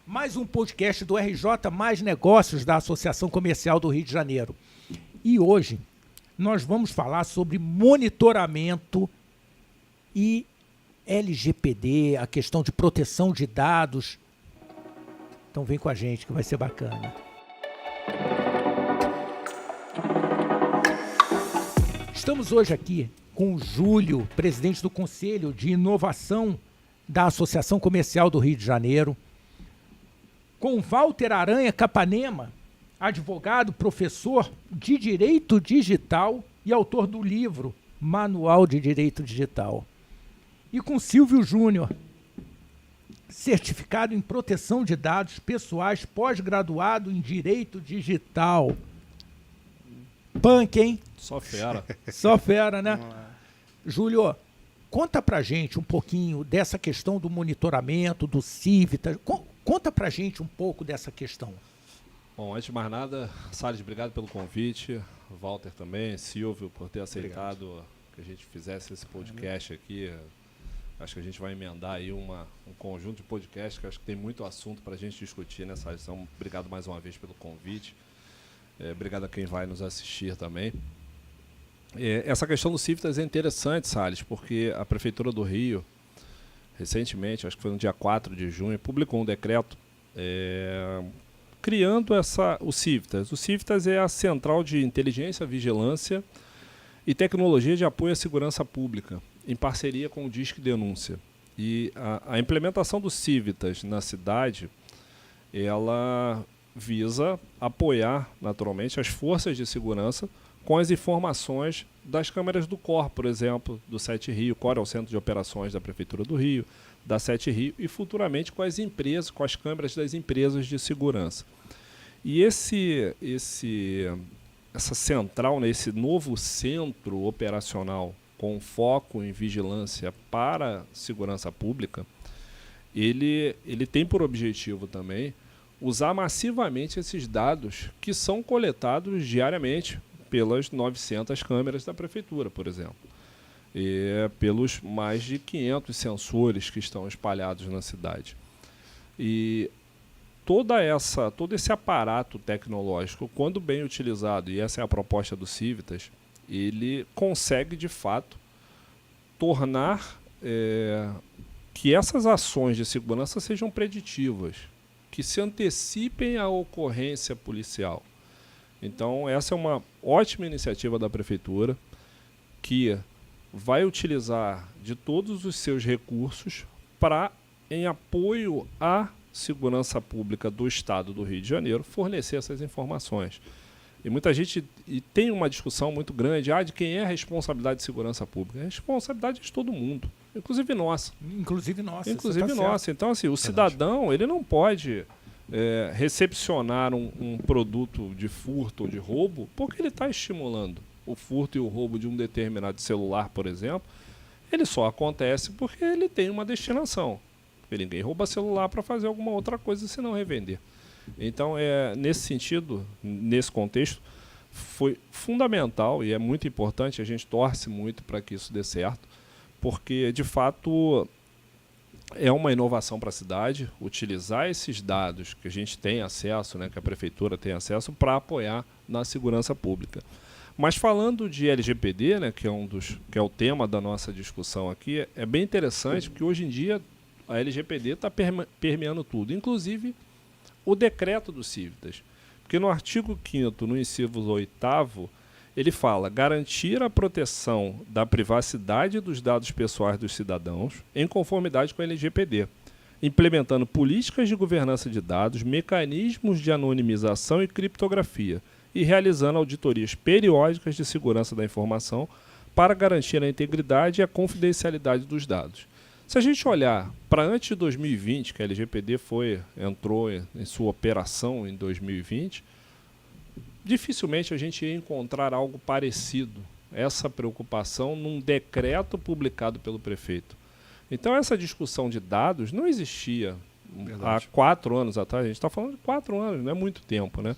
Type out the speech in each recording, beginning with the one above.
mais um podcast do RJ Mais Negócios da Associação Comercial do Rio de Janeiro. E hoje nós vamos falar sobre monitoramento e LGPD, a questão de proteção de dados. Então vem com a gente que vai ser bacana. Estamos hoje aqui com o Júlio, presidente do Conselho de Inovação da Associação Comercial do Rio de Janeiro, com Walter Aranha Capanema, advogado, professor de Direito Digital e autor do livro Manual de Direito Digital, e com Silvio Júnior, certificado em proteção de dados pessoais, pós-graduado em Direito Digital. Punk, hein? Só fera. Só fera, né? Júlio, conta pra gente um pouquinho dessa questão do monitoramento, do Civitas. Conta pra gente um pouco dessa questão. Bom, antes de mais nada, Salles, obrigado pelo convite. Walter também, Silvio, por ter aceitado que a gente fizesse esse podcast aqui. Acho que a gente vai emendar aí um conjunto de podcasts que acho que tem muito assunto para a gente discutir nessa edição. Obrigado mais uma vez pelo convite. Obrigado a quem vai nos assistir também. Essa questão do Civitas é interessante, Salles, porque a Prefeitura do Rio, recentemente, acho que foi no dia 4 de junho, publicou um decreto criando o Civitas. O Civitas é a Central de Inteligência, Vigilância e Tecnologia de Apoio à Segurança Pública, em parceria com o Disque Denúncia. E a implementação do Civitas na cidade, ela visa apoiar, naturalmente, as forças de segurança com as informações das câmeras do COR, por exemplo, do 7 Rio. O COR é o Centro de Operações da Prefeitura do Rio, da 7 Rio, e futuramente com as empresas, com as câmeras das empresas de segurança. E essa central, né, esse novo centro operacional com foco em vigilância para segurança pública, ele tem por objetivo também usar massivamente esses dados que são coletados diariamente pelas 900 câmeras da Prefeitura, por exemplo, e pelos mais de 500 sensores que estão espalhados na cidade. E todo esse aparato tecnológico, quando bem utilizado, e essa é a proposta do Civitas, ele consegue, de fato, tornar que essas ações de segurança sejam preditivas, que se antecipem à ocorrência policial. Então, essa é uma ótima iniciativa da Prefeitura, que vai utilizar de todos os seus recursos em apoio à segurança pública do Estado do Rio de Janeiro, fornecer essas informações. E muita gente tem uma discussão muito grande de quem é a responsabilidade de segurança pública. A responsabilidade é de todo mundo, inclusive nossa. Inclusive nossa. Inclusive nossa. Então, assim, o cidadão ele não pode recepcionar um produto de furto ou de roubo porque ele está estimulando o furto e o roubo de um determinado celular, por exemplo. Ele só acontece porque ele tem uma destinação. Porque ninguém rouba celular para fazer alguma outra coisa senão revender. Então, nesse sentido, nesse contexto, foi fundamental e é muito importante, a gente torce muito para que isso dê certo, porque, de fato, é uma inovação para a cidade utilizar esses dados que a gente tem acesso, né, que a Prefeitura tem acesso, para apoiar na segurança pública. Mas falando de LGPD, né, que é o tema da nossa discussão aqui, é bem interessante porque hoje em dia a LGPD está permeando tudo, inclusive o decreto do Civitas. Porque no artigo 5º, no inciso 8º, ele fala garantir a proteção da privacidade dos dados pessoais dos cidadãos em conformidade com a LGPD, implementando políticas de governança de dados, mecanismos de anonimização e criptografia e realizando auditorias periódicas de segurança da informação para garantir a integridade e a confidencialidade dos dados. Se a gente olhar para antes de 2020, que a LGPD entrou em sua operação em 2020, dificilmente a gente ia encontrar algo parecido, essa preocupação, num decreto publicado pelo prefeito. Então, essa discussão de dados não existia há 4 anos atrás. A gente está falando de 4 anos, não é muito tempo, né?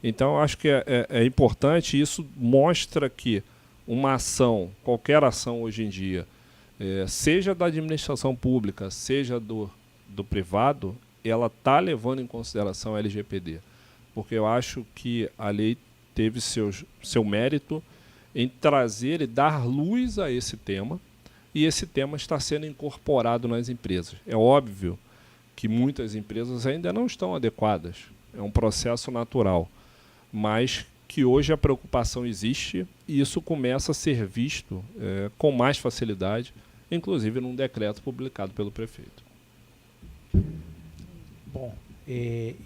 Então, acho que é importante, e isso mostra que uma ação, qualquer ação hoje em dia, seja da administração pública, seja do privado, ela está levando em consideração a LGPD, porque eu acho que a lei teve seu mérito em trazer e dar luz a esse tema, e esse tema está sendo incorporado nas empresas. É óbvio que muitas empresas ainda não estão adequadas, é um processo natural, mas que hoje a preocupação existe e isso começa a ser visto com mais facilidade, inclusive num decreto publicado pelo prefeito. Bom,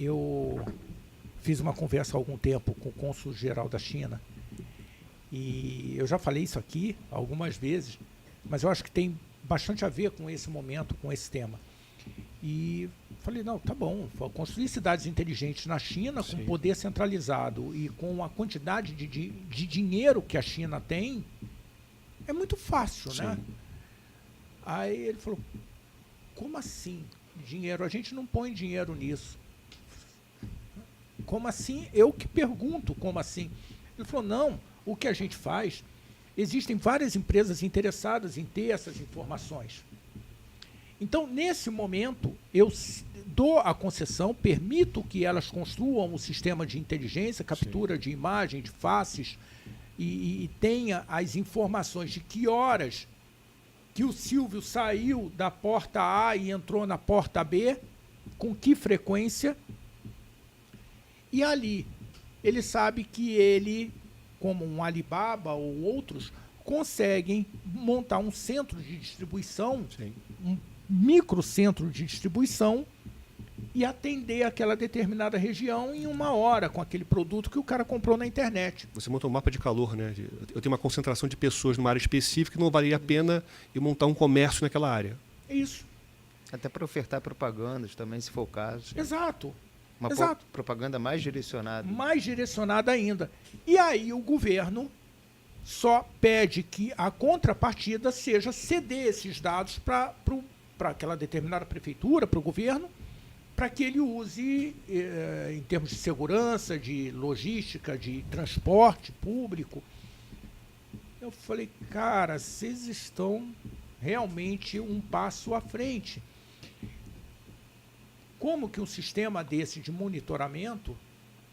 eu fiz uma conversa há algum tempo com o cônsul-geral da China e eu já falei isso aqui algumas vezes, mas eu acho que tem bastante a ver com esse momento, com esse tema. E falei, não, tá bom, construir cidades inteligentes na China, com poder centralizado e com a quantidade de dinheiro que a China tem, é muito fácil, né? Aí ele falou, como assim dinheiro? A gente não põe dinheiro nisso. Como assim? Eu que pergunto, como assim? Ele falou, não, o que a gente faz, existem várias empresas interessadas em ter essas informações. Então, nesse momento, eu dou a concessão, permito que elas construam um sistema de inteligência, captura de imagem, de faces, e tenha as informações de que horas que o Silvio saiu da porta A e entrou na porta B, com que frequência, e ali ele sabe que ele, como um Alibaba ou outros, conseguem montar um centro de distribuição, um microcentro de distribuição e atender aquela determinada região em 1 hora com aquele produto que o cara comprou na internet. Você monta um mapa de calor, né? Eu tenho uma concentração de pessoas numa área específica que não valia a pena eu montar um comércio naquela área. É isso. Até para ofertar propagandas também, se for o caso. Exato. Uma Exato. Propaganda mais direcionada. Mais direcionada ainda. E aí o governo só pede que a contrapartida seja ceder esses dados para aquela determinada prefeitura, para o governo, para que ele use, em termos de segurança, de logística, de transporte público. Eu falei, cara, vocês estão realmente um passo à frente. Como que um sistema desse de monitoramento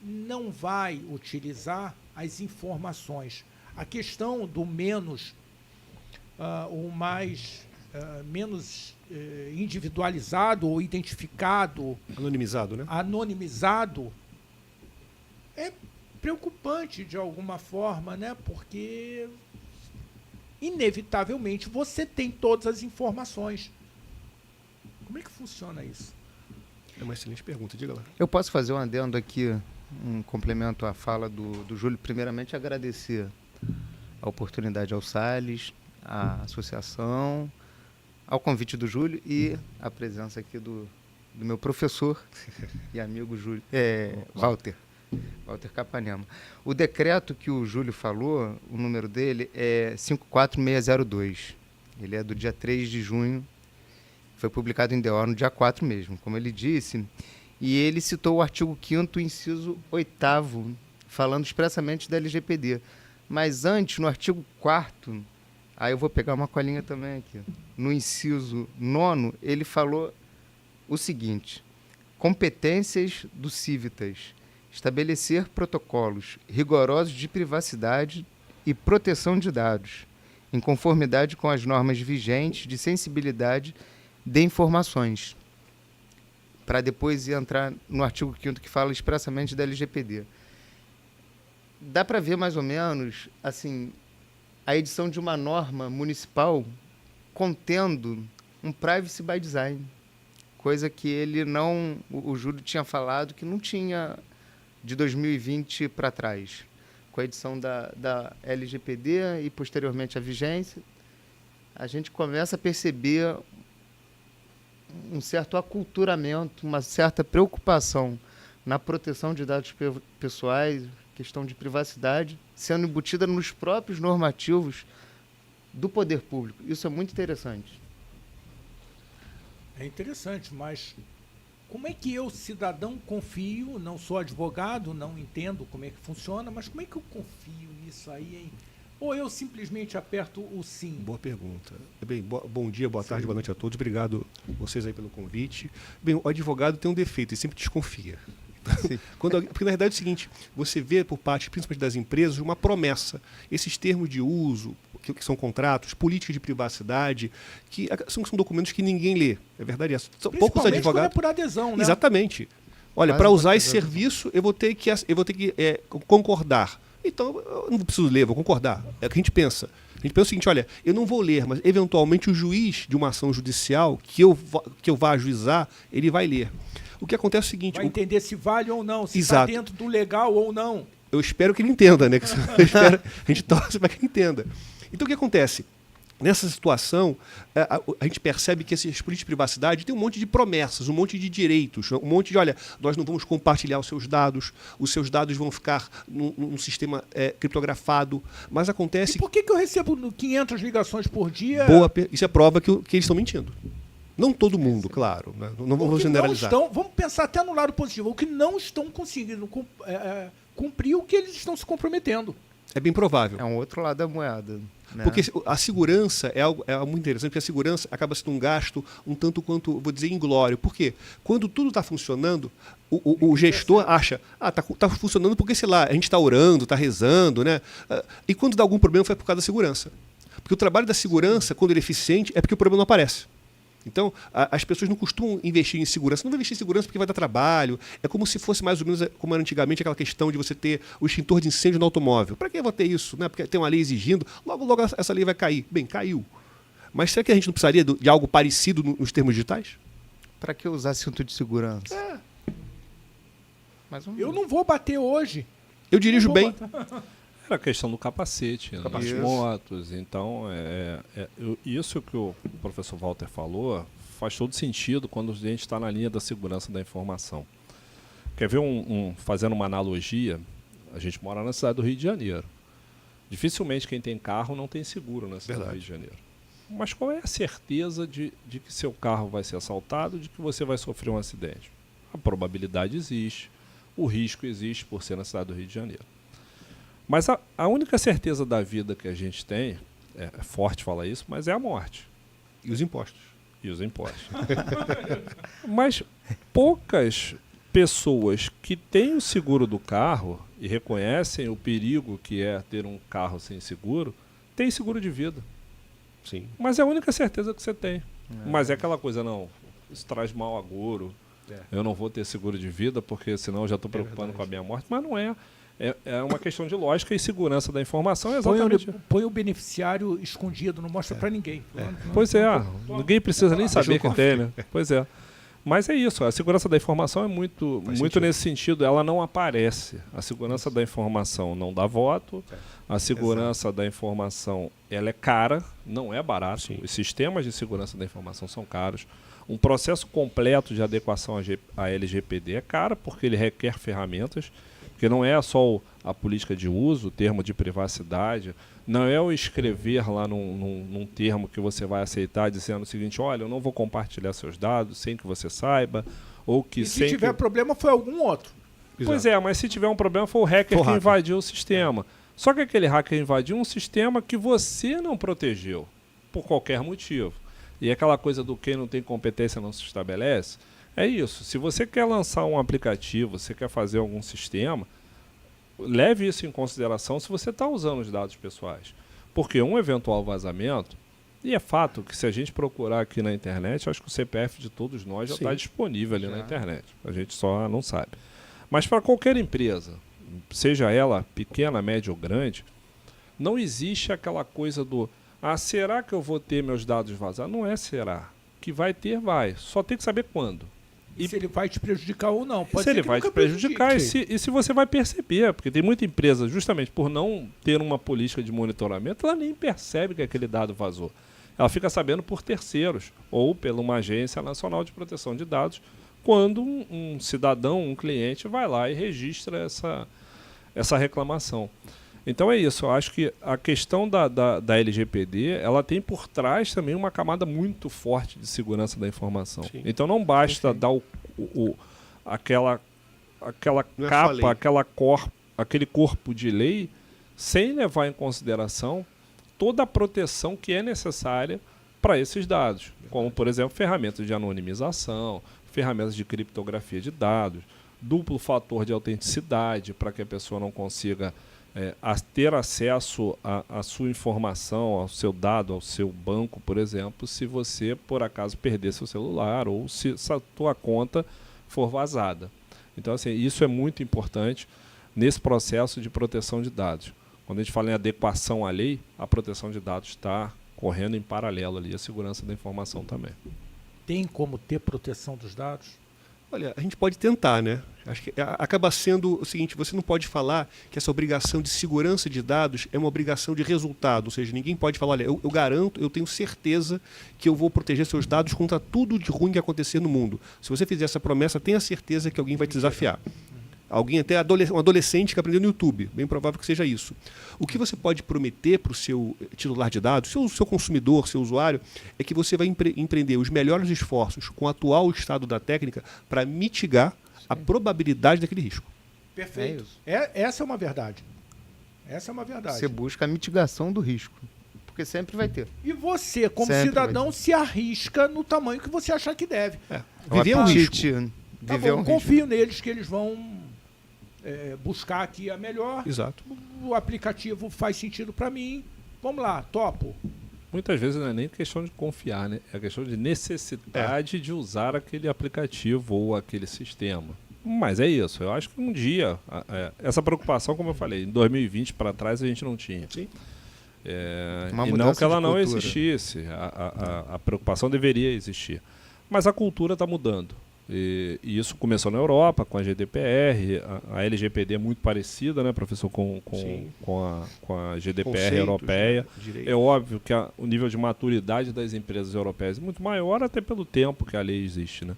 não vai utilizar as informações? A questão do menos, menos individualizado ou identificado, anonimizado, né? Anonimizado, é preocupante de alguma forma, né? Porque inevitavelmente você tem todas as informações. Como é que funciona isso? É uma excelente pergunta, diga lá. Eu posso fazer um adendo aqui, um complemento à fala do Júlio. Primeiramente, agradecer a oportunidade ao Salles, à associação, ao convite do Júlio e a presença aqui do meu professor e amigo Júlio, Walter Capanema. O decreto que o Júlio falou, o número dele é 54602. Ele é do dia 3 de junho, foi publicado em DO no dia 4 mesmo, como ele disse, e ele citou o artigo 5º, inciso 8º, falando expressamente da LGPD. Mas antes, no artigo 4º, aí eu vou pegar uma colinha também aqui, no inciso 9º, ele falou o seguinte: competências do Civitas, estabelecer protocolos rigorosos de privacidade e proteção de dados, em conformidade com as normas vigentes de sensibilidade de informações, para depois entrar no artigo 5º que fala expressamente da LGPD. Dá para ver mais ou menos assim, a edição de uma norma municipal contendo um privacy by design, coisa que ele não, o Júlio tinha falado que não tinha de 2020 para trás. Com a edição da LGPD e posteriormente a vigência, a gente começa a perceber um certo aculturamento, uma certa preocupação na proteção de dados pessoais, questão de privacidade, sendo embutida nos próprios normativos do poder público. Isso é muito interessante. É interessante, mas como é que eu, cidadão, confio, não sou advogado, não entendo como é que funciona, mas como é que eu confio nisso aí, hein? ou eu simplesmente aperto o sim? Boa pergunta. Bem, bom dia, boa tarde, boa noite a todos. Obrigado vocês aí pelo convite. Bem, o advogado tem um defeito, ele sempre desconfia. Porque na verdade é o seguinte, você vê por parte, principalmente das empresas, uma promessa. Esses termos de uso, que são contratos, políticas de privacidade, que são documentos que ninguém lê. É verdade isso. São poucos advogados. É por adesão, né? Exatamente. Olha, para usar esse serviço, eu vou ter que concordar. Então, eu não preciso ler, vou concordar. É o que a gente pensa. A gente pensa o seguinte, olha, eu não vou ler, mas eventualmente o juiz de uma ação judicial que eu vá ajuizar, ele vai ler. O que acontece é o seguinte... Vai entender se vale ou não, se Exato. está dentro do legal ou não. Eu espero que ele entenda, né? A gente torce para que ele entenda. Então, o que acontece? Nessa situação, a gente percebe que essas políticas de privacidade têm um monte de promessas, um monte de direitos, um monte de, olha, nós não vamos compartilhar os seus dados vão ficar num sistema criptografado, mas acontece... E por que eu recebo 500 ligações por dia? Isso é prova que eles estão mentindo. Não todo mundo, claro, né? Não vamos generalizar. Vamos pensar até no lado positivo, o que não estão conseguindo cumprir o que eles estão se comprometendo. É bem provável. É um outro lado da moeda. Né? Porque a segurança é algo muito interessante, porque a segurança acaba sendo um gasto um tanto quanto, vou dizer, inglório. Por quê? Quando tudo está funcionando, o gestor acha, tá funcionando porque, sei lá, a gente está orando, está rezando, né? E quando dá algum problema foi por causa da segurança. Porque o trabalho da segurança, quando ele é eficiente, é porque o problema não aparece. Então, as pessoas não costumam investir em segurança. Não vai investir em segurança porque vai dar trabalho. É como se fosse mais ou menos como era antigamente aquela questão de você ter o extintor de incêndio no automóvel. Para que eu vou ter isso? Né? Porque tem uma lei exigindo. Logo essa lei vai cair. Bem, caiu. Mas será que a gente não precisaria de algo parecido nos termos digitais? Para que usar cinto de segurança? Eu não vou bater hoje. Eu dirijo bem. Era a questão do capacete nas motos. Então, isso que o professor Walter falou faz todo sentido quando a gente está na linha da segurança da informação. Quer ver fazendo uma analogia? A gente mora na cidade do Rio de Janeiro. Dificilmente quem tem carro não tem seguro na cidade do Rio de Janeiro. Mas qual é a certeza de que seu carro vai ser assaltado, de que você vai sofrer um acidente? A probabilidade existe, o risco existe por ser na cidade do Rio de Janeiro. Mas a única certeza da vida que a gente tem, é forte falar isso, mas é a morte. E os impostos. Mas poucas pessoas que têm o seguro do carro e reconhecem o perigo que é ter um carro sem seguro, têm seguro de vida. Sim. Mas é a única certeza que você tem. Mas é aquela coisa, não, isso traz mau agouro, eu não vou ter seguro de vida porque senão eu já estou preocupando com a minha morte. Mas não é. É uma questão de lógica e segurança da informação. É exatamente. Põe o beneficiário escondido, não mostra para ninguém. Pois é, ninguém precisa nem saber que tem, né? Pois é. Mas é isso, a segurança da informação é muito nesse sentido, ela não aparece. A segurança da informação não dá voto, a segurança da informação ela é cara, não é barato. Sim. Os sistemas de segurança da informação são caros. Um processo completo de adequação à LGPD é caro porque ele requer ferramentas. Porque não é só a política de uso, o termo de privacidade, não é o escrever lá num termo que você vai aceitar dizendo o seguinte, olha, eu não vou compartilhar seus dados sem que você saiba, ou que se tiver problema foi algum outro. Pois é, mas se tiver um problema foi o hacker que invadiu o sistema. Só que aquele hacker invadiu um sistema que você não protegeu, por qualquer motivo. E aquela coisa do quem não tem competência não se estabelece, é isso. Se você quer lançar um aplicativo, você quer fazer algum sistema, leve isso em consideração se você está usando os dados pessoais. Porque um eventual vazamento, e é fato que se a gente procurar aqui na internet, acho que o CPF de todos nós já está disponível ali na internet. A gente só não sabe. Mas para qualquer empresa, seja ela pequena, média ou grande, não existe aquela coisa do será que eu vou ter meus dados vazados? Não é será. Que vai ter, vai. Só tem que saber quando. E se ele vai te prejudicar ou não. Pode ser ele vai te prejudicar e se você vai perceber. Porque tem muita empresa, justamente por não ter uma política de monitoramento, ela nem percebe que aquele dado vazou. Ela fica sabendo por terceiros ou pela uma agência nacional de proteção de dados, quando um cidadão, um cliente, vai lá e registra essa reclamação. Então é isso, eu acho que a questão da LGPD, ela tem por trás também uma camada muito forte de segurança da informação. Sim. Então não basta dar aquela capa, aquele corpo de lei sem levar em consideração toda a proteção que é necessária para esses dados, como, por exemplo, ferramentas de anonimização, ferramentas de criptografia de dados, duplo fator de autenticidade para que a pessoa não consiga ter acesso à sua informação, ao seu dado, ao seu banco, por exemplo, se você, por acaso, perder seu celular ou se a tua conta for vazada. Então, assim, isso é muito importante nesse processo de proteção de dados. Quando a gente fala em adequação à lei, a proteção de dados está correndo em paralelo ali, a segurança da informação também. Tem como ter proteção dos dados? Olha, a gente pode tentar, né? Acho que acaba sendo o seguinte, você não pode falar que essa obrigação de segurança de dados é uma obrigação de resultado, ou seja, ninguém pode falar, olha, eu garanto, eu tenho certeza que eu vou proteger seus dados contra tudo de ruim que acontecer no mundo. Se você fizer essa promessa, tenha certeza que alguém vai te desafiar. Alguém, até um adolescente que aprendeu no YouTube, bem provável que seja isso. O que você pode prometer para o seu titular de dados, seu consumidor, seu usuário, é que você vai empreender os melhores esforços com o atual estado da técnica para mitigar a probabilidade daquele risco. Perfeito. Essa é uma verdade. Essa é uma verdade. Você busca a mitigação do risco, porque sempre vai ter. E você, como Sempre cidadão, se arrisca no tamanho que você achar que deve. Viver é um risco. Tá bom, confio neles que eles vão buscar aqui a melhor. Exato. O aplicativo faz sentido para mim. Vamos lá, topo. Muitas vezes não é nem questão de confiar, né? É questão de necessidade de usar aquele aplicativo ou aquele sistema. Mas é isso. Eu acho que um dia, essa preocupação, como eu falei, em 2020 para trás a gente não tinha. Sim. E não que ela não existisse. A preocupação deveria existir. Mas a cultura está mudando. E isso começou na Europa, com a GDPR, a LGPD é muito parecida, né, professor, com a GDPR Conceitos, europeia. Né? É óbvio que o nível de maturidade das empresas europeias é muito maior, até pelo tempo que a lei existe, né?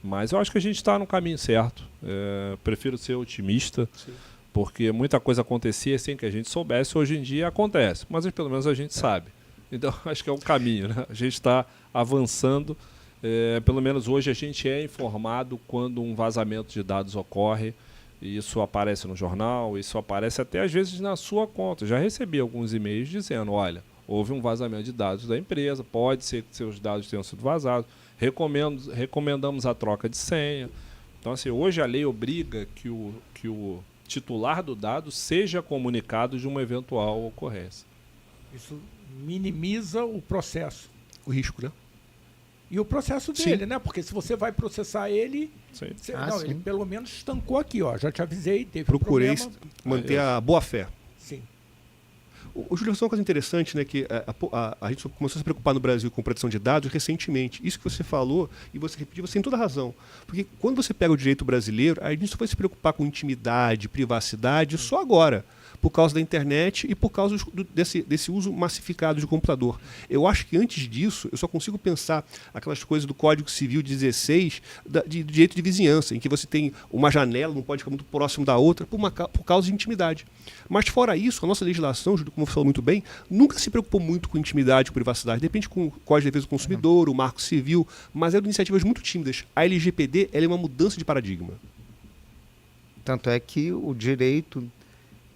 Mas eu acho que a gente está no caminho certo. Prefiro ser otimista, porque muita coisa acontecia sem que a gente soubesse. Hoje em dia acontece, mas pelo menos a gente sabe. Então, acho que é o caminho, né? A gente está avançando. Pelo menos hoje a gente é informado quando um vazamento de dados ocorre, e isso aparece no jornal, isso aparece até às vezes na sua conta. Já recebi alguns e-mails dizendo, olha, houve um vazamento de dados da empresa, pode ser que seus dados tenham sido vazados, recomendamos a troca de senha. Então, assim, hoje a lei obriga que o titular do dado seja comunicado de uma eventual ocorrência. Isso minimiza o processo. O risco, né? E o processo dele, né? Porque se você vai processar ele, ele pelo menos estancou aqui, ó. Já te avisei, teve Procurei um problema. manter a boa-fé. Sim. O Júlio, uma coisa interessante, né, que a gente começou a se preocupar no Brasil com proteção de dados recentemente. Isso que você falou e você repetiu, você tem toda a razão. Porque quando você pega o direito brasileiro, a gente só foi se preocupar com intimidade, privacidade, só agora, por causa da internet e por causa desse uso massificado de computador. Eu acho que antes disso, eu só consigo pensar aquelas coisas do Código Civil 16, de direito de vizinhança, em que você tem uma janela, não pode ficar muito próximo da outra, por causa de intimidade. Mas fora isso, a nossa legislação, como você falou muito bem, nunca se preocupou muito com intimidade, com privacidade. Depende com o Código de Defesa do Consumidor, o Marco Civil, mas eram iniciativas muito tímidas. A LGPD ela é uma mudança de paradigma. Tanto é que o direito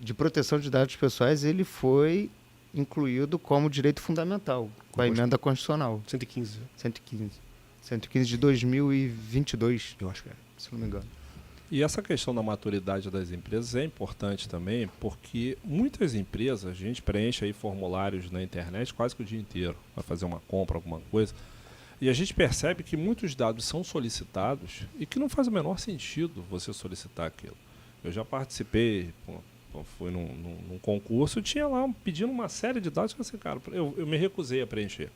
de proteção de dados pessoais ele foi incluído como direito fundamental com a emenda constitucional 115 de 2022, eu acho que se não me engano. E essa questão da maturidade das empresas é importante também, porque muitas empresas, a gente preenche aí formulários na internet quase que o dia inteiro para fazer uma compra, alguma coisa, e a gente percebe que muitos dados são solicitados e que não faz o menor sentido você solicitar aquilo. Eu já participei, fui num concurso, tinha lá pedindo uma série de dados, assim, cara, eu me recusei a preencher.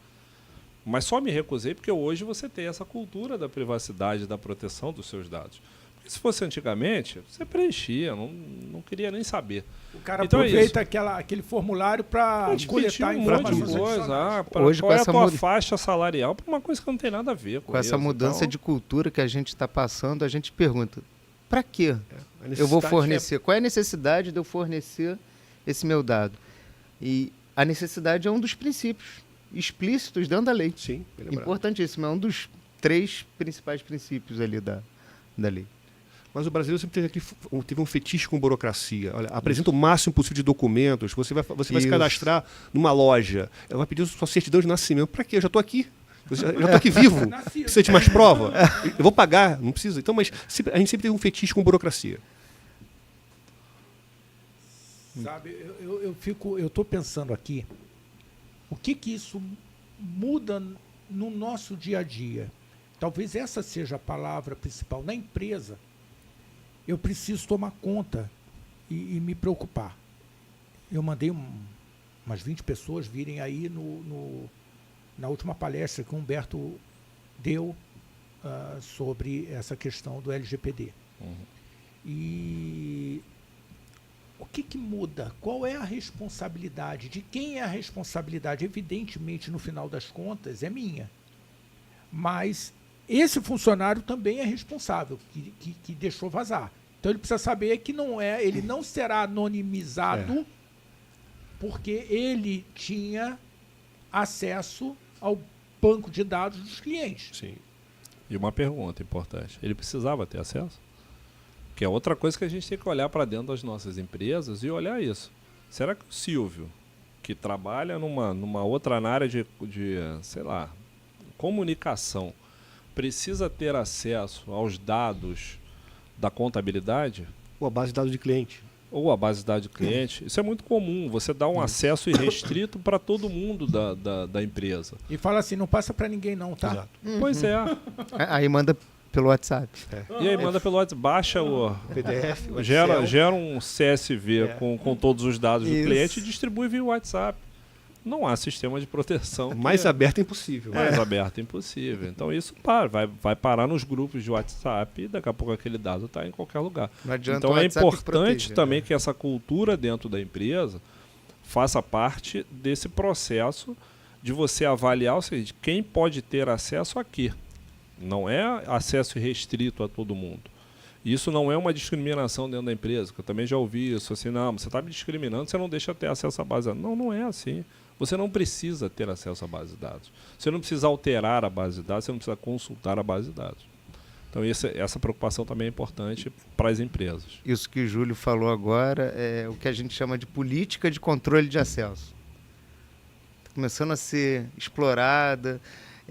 Mas só me recusei porque hoje você tem essa cultura da privacidade, da proteção dos seus dados. Porque se fosse antigamente, você preenchia, não queria nem saber. O cara então aproveita aquele formulário para coletar informações. Hoje, qual é a tua faixa salarial para uma coisa que não tem nada a ver com isso. Com essa mudança de cultura que a gente está passando, a gente pergunta, para quê? Eu vou fornecer. Qual é a necessidade de eu fornecer esse meu dado? E a necessidade é um dos princípios explícitos dentro da lei. Sim, importantíssimo. É um dos 3 principais princípios ali da lei. Mas o brasileiro sempre teve um fetiche com burocracia. Olha, apresenta o máximo possível de documentos. Você vai se cadastrar numa loja. Ela vai pedir sua certidão de nascimento. Para quê? Eu já estou aqui. Eu já estou aqui vivo. Precisa de mais prova? Eu vou pagar, não precisa. Então, mas a gente sempre teve um fetiche com burocracia. Sabe, eu estou pensando aqui, o que isso muda no nosso dia a dia? Talvez essa seja a palavra principal. Na empresa, eu preciso tomar conta e me preocupar. Eu mandei umas 20 pessoas virem aí na última palestra que o Humberto deu sobre essa questão do LGPD. E o que muda? Qual é a responsabilidade? De quem é a responsabilidade? Evidentemente, no final das contas, é minha. Mas esse funcionário também é responsável, que deixou vazar. Então ele precisa saber que ele não será anonimizado porque ele tinha acesso ao banco de dados dos clientes. Sim. E uma pergunta importante: ele precisava ter acesso? Que é outra coisa que a gente tem que olhar para dentro das nossas empresas e olhar isso. Será que o Silvio, que trabalha numa outra área de sei lá, comunicação, precisa ter acesso aos dados da contabilidade? Ou a base de dados de cliente. Ou a base de dados de cliente. Isso é muito comum. Você dá um acesso irrestrito para todo mundo da empresa. E fala assim, não passa para ninguém não, tá? Exato. Pois é. Aí manda pelo WhatsApp. E aí manda pelo WhatsApp, baixa o PDF, gera um CSV com todos os dados do Isso. cliente e distribui via WhatsApp. Não há sistema de proteção. Mais aberto é impossível. Mais aberto é impossível. Então isso vai parar nos grupos de WhatsApp e daqui a pouco aquele dado está em qualquer lugar. Não adianta Então o é WhatsApp importante proteger, também que essa cultura dentro da empresa faça parte desse processo de você avaliar o seguinte: quem pode ter acesso aqui. Não é acesso restrito a todo mundo. Isso não é uma discriminação dentro da empresa, que eu também já ouvi isso, assim, não, você está me discriminando, você não deixa ter acesso à base de dados. Não, não é assim. Você não precisa ter acesso à base de dados. Você não precisa alterar a base de dados, você não precisa consultar a base de dados. Então essa preocupação também é importante para as empresas. Isso que o Júlio falou agora é o que a gente chama de política de controle de acesso. Está começando a ser explorada.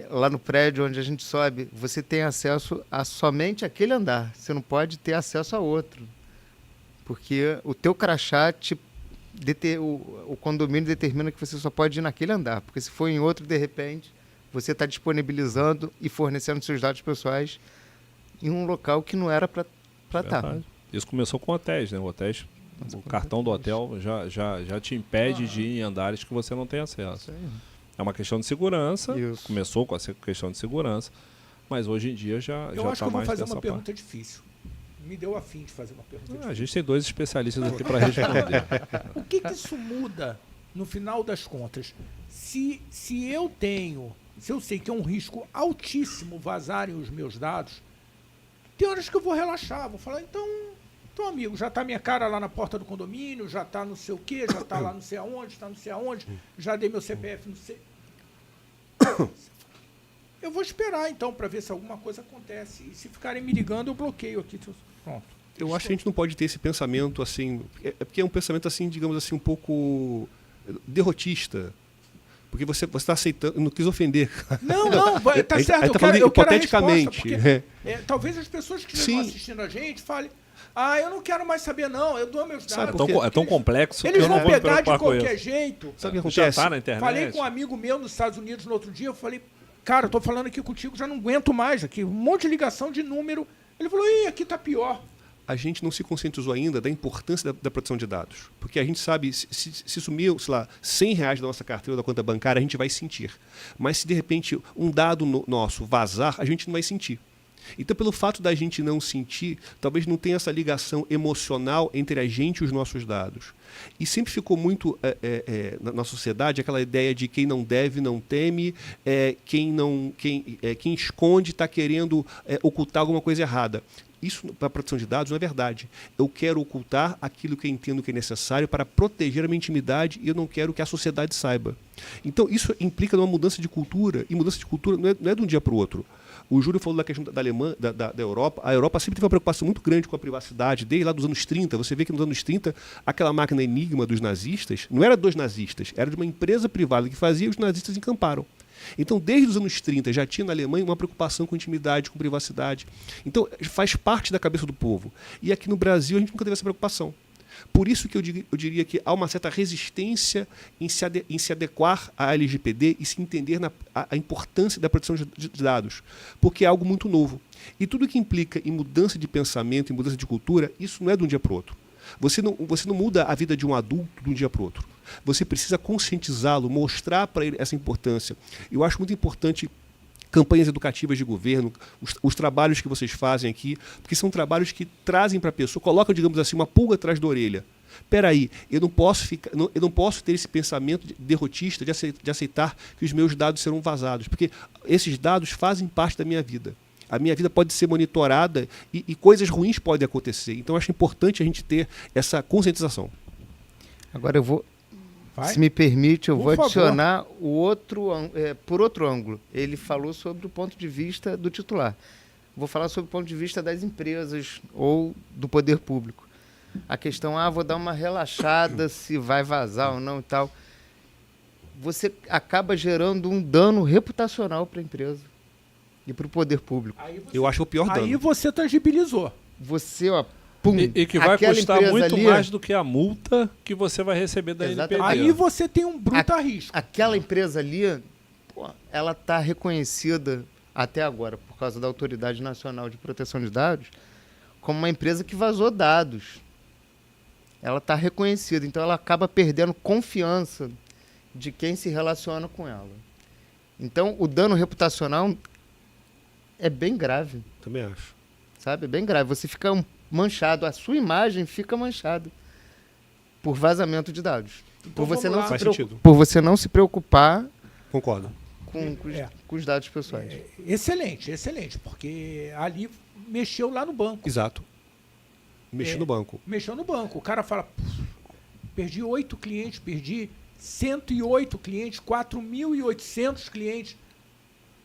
Lá no prédio onde a gente sobe, você tem acesso a somente aquele andar. Você não pode ter acesso a outro. Porque o teu crachá, o condomínio determina que você só pode ir naquele andar. Porque se for em outro, de repente, você está disponibilizando e fornecendo seus dados pessoais em um local que não era para estar. Isso começou com hotéis, né? O cartão do hotel já te impede de ir em andares que você não tem acesso. É uma questão de segurança. Isso. Começou com a questão de segurança, mas hoje em dia já está mais dessa parte. Eu acho que eu vou fazer uma pergunta difícil. Me deu a fim de fazer uma pergunta difícil. A gente tem 2 especialistas aqui para responder. O que isso muda no final das contas? Se eu sei que é um risco altíssimo vazarem os meus dados, tem horas que eu vou relaxar, vou falar, então amigo, já está minha cara lá na porta do condomínio, já está não sei o quê, já está lá não sei aonde, está não sei aonde, já dei meu CPF, não sei. Eu vou esperar, então, para ver se alguma coisa acontece. E se ficarem me ligando, eu bloqueio aqui. Pronto. Eu acho que a gente não pode ter esse pensamento assim... É porque é um pensamento, assim, digamos assim, um pouco derrotista. Porque você está aceitando... Não quis ofender. Não, tá certo. Eu quero hipoteticamente. Talvez as pessoas que estão assistindo a gente falem, eu não quero mais saber, não. Eu dou meus dados. É tão complexo. Eles vão pegar de qualquer jeito. Sabe o que acontece? Já tá na internet. Falei com um amigo meu nos Estados Unidos no outro dia, eu falei, cara, eu tô falando aqui contigo, já não aguento mais aqui. Um monte de ligação de número. Ele falou, aqui tá pior. A gente não se conscientizou ainda da importância da proteção de dados. Porque a gente sabe, se sumir, sei lá, R$100 da nossa carteira ou da conta bancária, a gente vai sentir. Mas se de repente um dado nosso vazar, a gente não vai sentir. Então, pelo fato da gente não sentir, talvez não tenha essa ligação emocional entre a gente e os nossos dados. E sempre ficou muito na sociedade aquela ideia de quem não deve não teme, quem esconde está querendo ocultar alguma coisa errada. Isso, para a proteção de dados, não é verdade. Eu quero ocultar aquilo que eu entendo que é necessário para proteger a minha intimidade e eu não quero que a sociedade saiba. Então, isso implica numa mudança de cultura, e mudança de cultura não é de um dia para o outro. O Júlio falou da questão da Europa. A Europa sempre teve uma preocupação muito grande com a privacidade, desde lá dos anos 30. Você vê que nos anos 30, aquela máquina Enigma dos nazistas, não era dos nazistas, era de uma empresa privada que fazia e os nazistas encamparam. Então, desde os anos 30, já tinha na Alemanha uma preocupação com intimidade, com privacidade. Então, faz parte da cabeça do povo. E aqui no Brasil, a gente nunca teve essa preocupação. Por isso que eu diria que há uma certa resistência em se adequar à LGPD e se entender a importância da proteção de dados, porque é algo muito novo. E tudo que implica em mudança de pensamento, em mudança de cultura, isso não é de um dia para o outro. Você não muda a vida de um adulto de um dia para o outro. Você precisa conscientizá-lo, mostrar para ele essa importância. Eu acho muito importante campanhas educativas de governo, os trabalhos que vocês fazem aqui, porque são trabalhos que trazem para a pessoa, colocam, digamos assim, uma pulga atrás da orelha. Espera aí, eu não posso ter esse pensamento derrotista de aceitar que os meus dados serão vazados, porque esses dados fazem parte da minha vida. A minha vida pode ser monitorada e coisas ruins podem acontecer. Então, eu acho importante a gente ter essa conscientização. Agora eu vou... Vai? Se me permite, eu Por vou favor. adicionar por outro ângulo. Ele falou sobre o ponto de vista do titular. Vou falar sobre o ponto de vista das empresas ou do poder público. A questão, vou dar uma relaxada se vai vazar ou não e tal. Você acaba gerando um dano reputacional para a empresa e para o poder público. Eu acho o pior dano. Aí você tangibilizou. Você, pum, E que vai aquela custar empresa muito ali, mais do que a multa que você vai receber da Exatamente. NPD. Aí você tem um bruto risco. aquela empresa ali, ela está reconhecida até agora, por causa da Autoridade Nacional de Proteção de Dados, como uma empresa que vazou dados. Ela está reconhecida, então ela acaba perdendo confiança de quem se relaciona com ela. Então, o dano reputacional é bem grave, Também acho. sabe? É bem grave. Você fica manchado, a sua imagem fica manchada por vazamento de dados. Então Por Faz sentido. por você não se preocupar Concordo. com os dados pessoais. Excelente, excelente, porque ali mexeu lá no banco. Exato. Mexer no banco. Mexeu no banco. O cara fala, perdi 8 clientes, perdi 108 clientes, 4.800 clientes.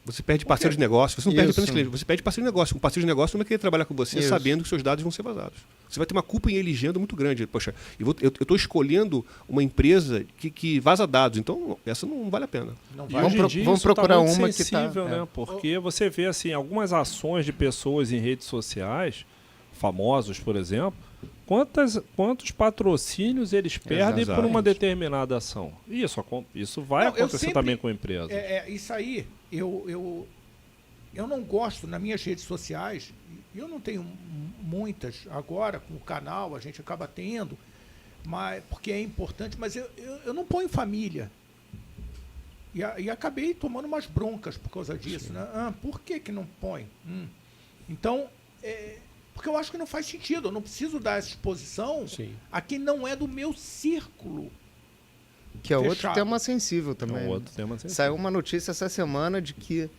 Você perde parceiro de negócio, você não perde apenas cliente, você perde parceiro de negócio. Um parceiro de negócio não vai querer trabalhar com você Isso. sabendo que seus dados vão ser vazados. Você vai ter uma culpa em elegendo muito grande. Poxa, eu estou escolhendo uma empresa que vaza dados, então essa não vale a pena. Não E vai. hoje em dia vamos isso tá procurar muito uma que tá- sensível, né? Porque você vê assim algumas ações de pessoas em redes sociais, famosos, por exemplo, quantos patrocínios eles perdem por uma Exatamente. determinada ação. Isso vai Não, eu acontecer sempre- também com a empresa. Isso aí, eu não gosto nas minhas redes sociais, e eu não tenho muitas agora com o canal, a gente acaba tendo, mas, porque é importante, mas eu não ponho família. E acabei tomando umas broncas por causa disso. Né? Por que não põe? Então, porque eu acho que não faz sentido, eu não preciso dar essa exposição Sim. a quem não é do meu círculo. Que é outro Fechado. tema sensível É também. um outro tema sensível. Saiu uma notícia essa semana de que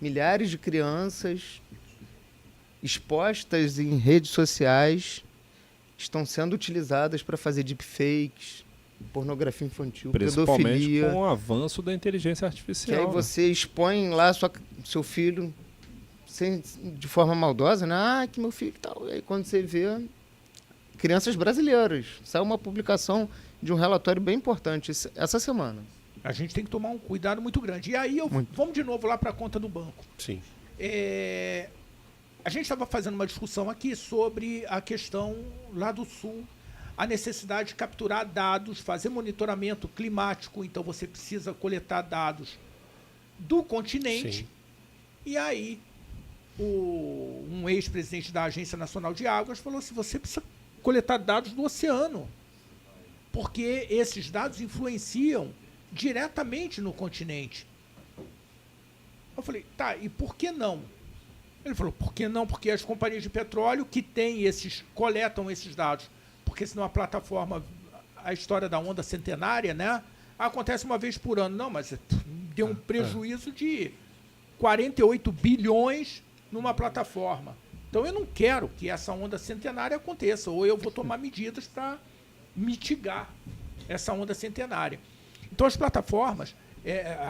milhares de crianças expostas em redes sociais estão sendo utilizadas para fazer deepfakes, pornografia infantil, Principalmente pedofilia. com o avanço da inteligência Que artificial. aí né? você expõe lá seu filho de forma maldosa, né? Que meu filho e tal. E aí quando você vê crianças brasileiras, saiu uma publicação de um relatório bem importante essa semana. A gente tem que tomar um cuidado muito grande. E aí, vamos de novo lá para a conta do banco. Sim. A gente estava fazendo uma discussão aqui sobre a questão lá do Sul, a necessidade de capturar dados, fazer monitoramento climático. Então, você precisa coletar dados do continente. Sim. E aí, um ex-presidente da Agência Nacional de Águas falou assim, você precisa coletar dados do oceano, porque esses dados influenciam diretamente no continente. Eu falei, tá, e por que não? Ele falou, por que não? Porque as companhias de petróleo que coletam esses dados, porque senão a plataforma, a história da onda centenária, né? Acontece uma vez por ano. Não, mas deu um prejuízo de 48 bilhões numa plataforma. Então eu não quero que essa onda centenária aconteça, ou eu vou tomar medidas para mitigar essa onda centenária. Então as plataformas,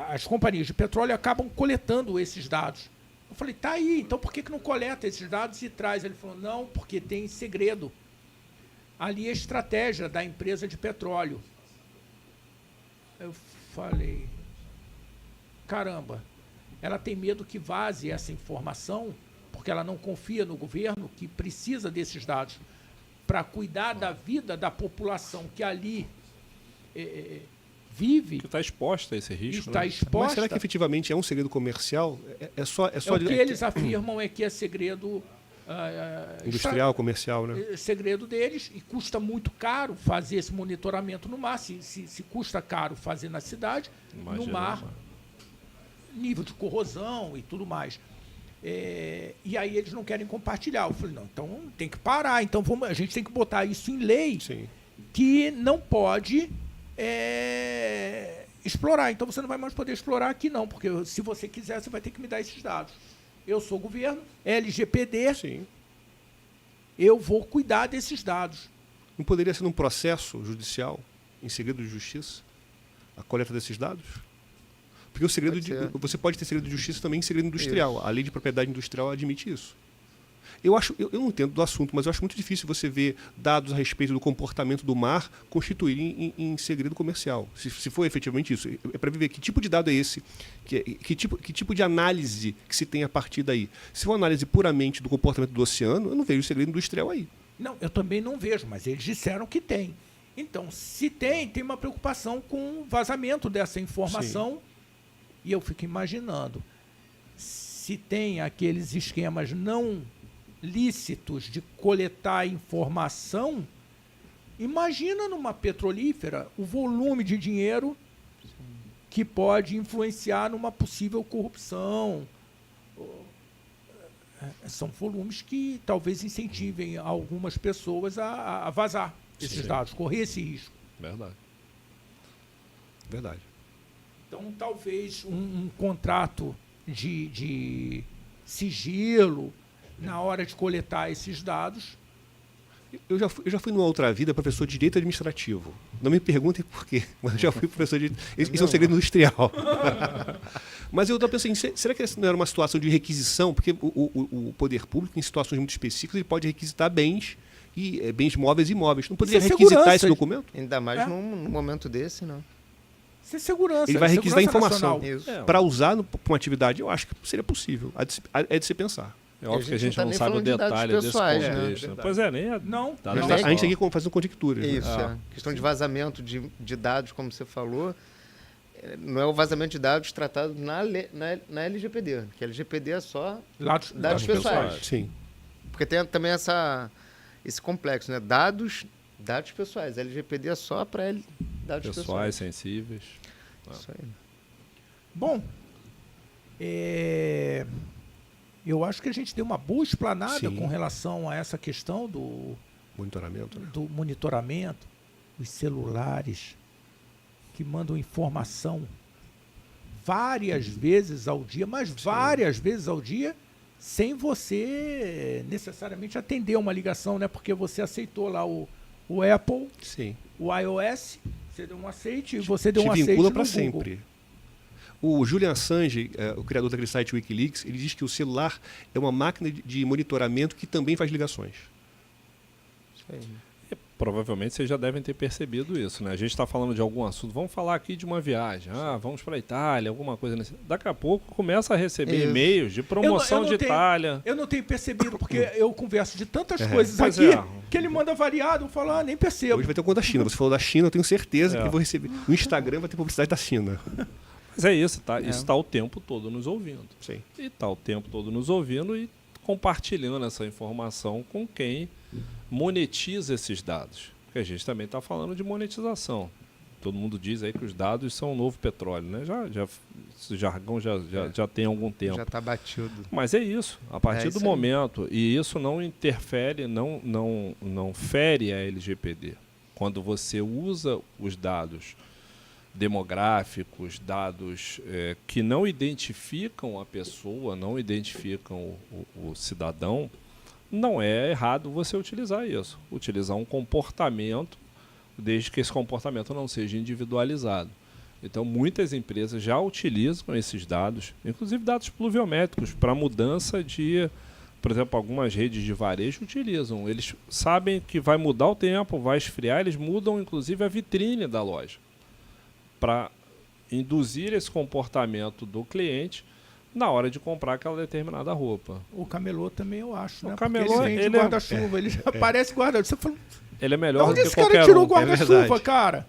as companhias de petróleo acabam coletando esses dados Eu falei, tá aí, então por que não coleta esses dados e traz? Ele falou, não, porque tem segredo. Ali é estratégia da empresa de petróleo. Eu falei, caramba, ela tem medo que vaze essa informação, porque ela não confia no governo, que precisa desses dados para cuidar da vida da população que ali vive. Que está exposta a esse risco. Está exposta. Mas será que efetivamente é um segredo comercial? É só o que eles afirmam é que é segredo industrial, comercial, né? Segredo deles, e custa muito caro fazer esse monitoramento no mar. Se custa caro fazer na cidade, Imagina, no mar, nível de corrosão e tudo mais. E aí eles não querem compartilhar. Eu falei, não, então tem que parar. Então a gente tem que botar isso em lei. Sim. Que não pode explorar. Então você não vai mais poder explorar aqui, não, porque se você quiser, você vai ter que me dar esses dados. Eu sou governo, LGPD, Sim. Eu vou cuidar desses dados. Não poderia ser num processo judicial, em segredo de justiça, a coleta desses dados? Porque o segredo você pode ter segredo de justiça também em segredo industrial. Isso. A lei de propriedade industrial admite isso. Eu não entendo do assunto, mas eu acho muito difícil você ver dados a respeito do comportamento do mar constituírem em segredo comercial. Se for efetivamente isso. É para ver que tipo de dado é esse, que tipo de análise que se tem a partir daí. Se for uma análise puramente do comportamento do oceano, eu não vejo segredo industrial aí. Não, eu também não vejo, mas eles disseram que tem. Então, se tem uma preocupação com o vazamento dessa informação. Sim. E eu fico imaginando, se tem aqueles esquemas não lícitos de coletar informação, imagina numa petrolífera o volume de dinheiro que pode influenciar numa possível corrupção. São volumes que talvez incentivem algumas pessoas a vazar esses dados, correr esse risco. Verdade. Verdade. Então, talvez um contrato de sigilo na hora de coletar esses dados. Eu já fui numa outra vida professor de direito administrativo. Não me perguntem por quê, mas eu já fui professor de direito. Isso é um segredo industrial. Mas eu estou pensando, será que essa não era uma situação de requisição? Porque o poder público, em situações muito específicas, ele pode requisitar bens, bens móveis e imóveis. Não poderia requisitar esse documento? Ainda mais num momento desse, não. Isso é segurança. Ele vai requisitar informação. Para para usar para uma atividade, eu acho que seria possível. É de se pensar. É óbvio que a gente não sabe o detalhe desse contexto. Né? Pois nem não. A gente tem que fazer conjecturas. Isso, questão de vazamento de dados, como você falou, não é o vazamento de dados tratado na LGPD, que a LGPD é só dados pessoais. Sim. Porque tem também esse complexo, né? Dados pessoais. A LGPD é só para dados pessoais. Sensíveis. Isso aí. Bom, eu acho que a gente deu uma boa explanada com relação a essa questão do monitoramento, né? Do monitoramento, os celulares que mandam informação várias vezes ao dia, mas várias vezes ao dia, sem você necessariamente atender uma ligação, né? Porque você aceitou lá o Apple, o iOS, você deu um aceite e você deu um aceite no vincula para Google. sempre. O Julian Assange, o criador daquele site Wikileaks, ele diz que o celular é uma máquina de monitoramento que também faz ligações. Isso aí. Provavelmente vocês já devem ter percebido isso, né? A gente está falando de algum assunto, vamos falar aqui de uma viagem, vamos para a Itália, alguma coisa nesse... Daqui a pouco começa a receber e-mails de promoção de Itália. Eu não tenho percebido, porque eu converso de tantas coisas aqui que ele manda variado, eu falo, nem percebo. Hoje vai ter um conta da China, você falou da China, eu tenho certeza que eu vou receber. No Instagram vai ter publicidade da China. Mas é isso, tá? Isso está o tempo todo nos ouvindo. Sim. E está o tempo todo nos ouvindo e compartilhando essa informação com quem monetiza esses dados. Porque a gente também está falando de monetização. Todo mundo diz aí que os dados são o novo petróleo, né? Esse jargão já tem algum tempo. Já está batido. Mas é isso. A partir do momento, e isso não interfere, não fere a LGPD. Quando você usa os dados demográficos, dados que não identificam a pessoa, não identificam o cidadão, não é errado você utilizar isso. Utilizar um comportamento, desde que esse comportamento não seja individualizado. Então, muitas empresas já utilizam esses dados, inclusive dados pluviométricos, para mudança de, por exemplo, algumas redes de varejo utilizam. Eles sabem que vai mudar o tempo, vai esfriar, eles mudam, inclusive, a vitrine da loja para induzir esse comportamento do cliente na hora de comprar aquela determinada roupa. O camelô também, eu acho, né? O camelô, porque ele vende guarda-chuva, ele já parece guarda-chuva. Você falou, ele é melhor do onde que esse cara qualquer tirou um. o guarda-chuva, cara?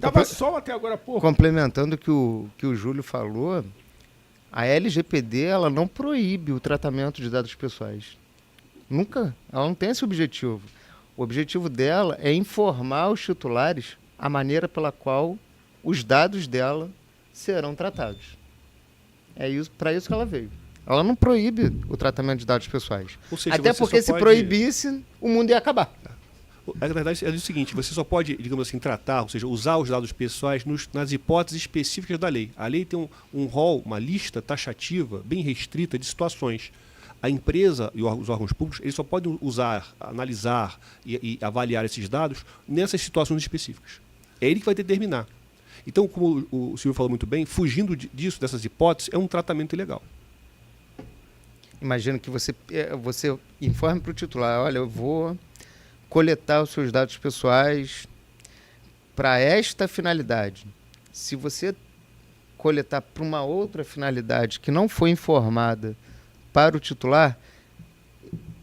Tava sol até agora há pouco. Complementando o que o Júlio falou, a LGPD ela não proíbe o tratamento de dados pessoais. Nunca. Ela não tem esse objetivo. O objetivo dela é informar os titulares a maneira pela qual os dados dela serão tratados. É isso, para isso que ela veio. Ela não proíbe o tratamento de dados pessoais. Ou seja, até você porque só se pode- proibisse, o mundo ia acabar. Na verdade, é o seguinte, você só pode, digamos assim, tratar, ou seja, usar os dados pessoais nas hipóteses específicas da lei. A lei tem um rol, uma lista taxativa, bem restrita de situações. A empresa e os órgãos públicos, eles só podem usar, analisar e avaliar esses dados nessas situações específicas. É ele que vai determinar. Então, como o Silvio falou muito bem, fugindo disso, dessas hipóteses, é um tratamento ilegal. Imagino que você informe para o titular, olha, eu vou coletar os seus dados pessoais para esta finalidade. Se você coletar para uma outra finalidade que não foi informada para o titular,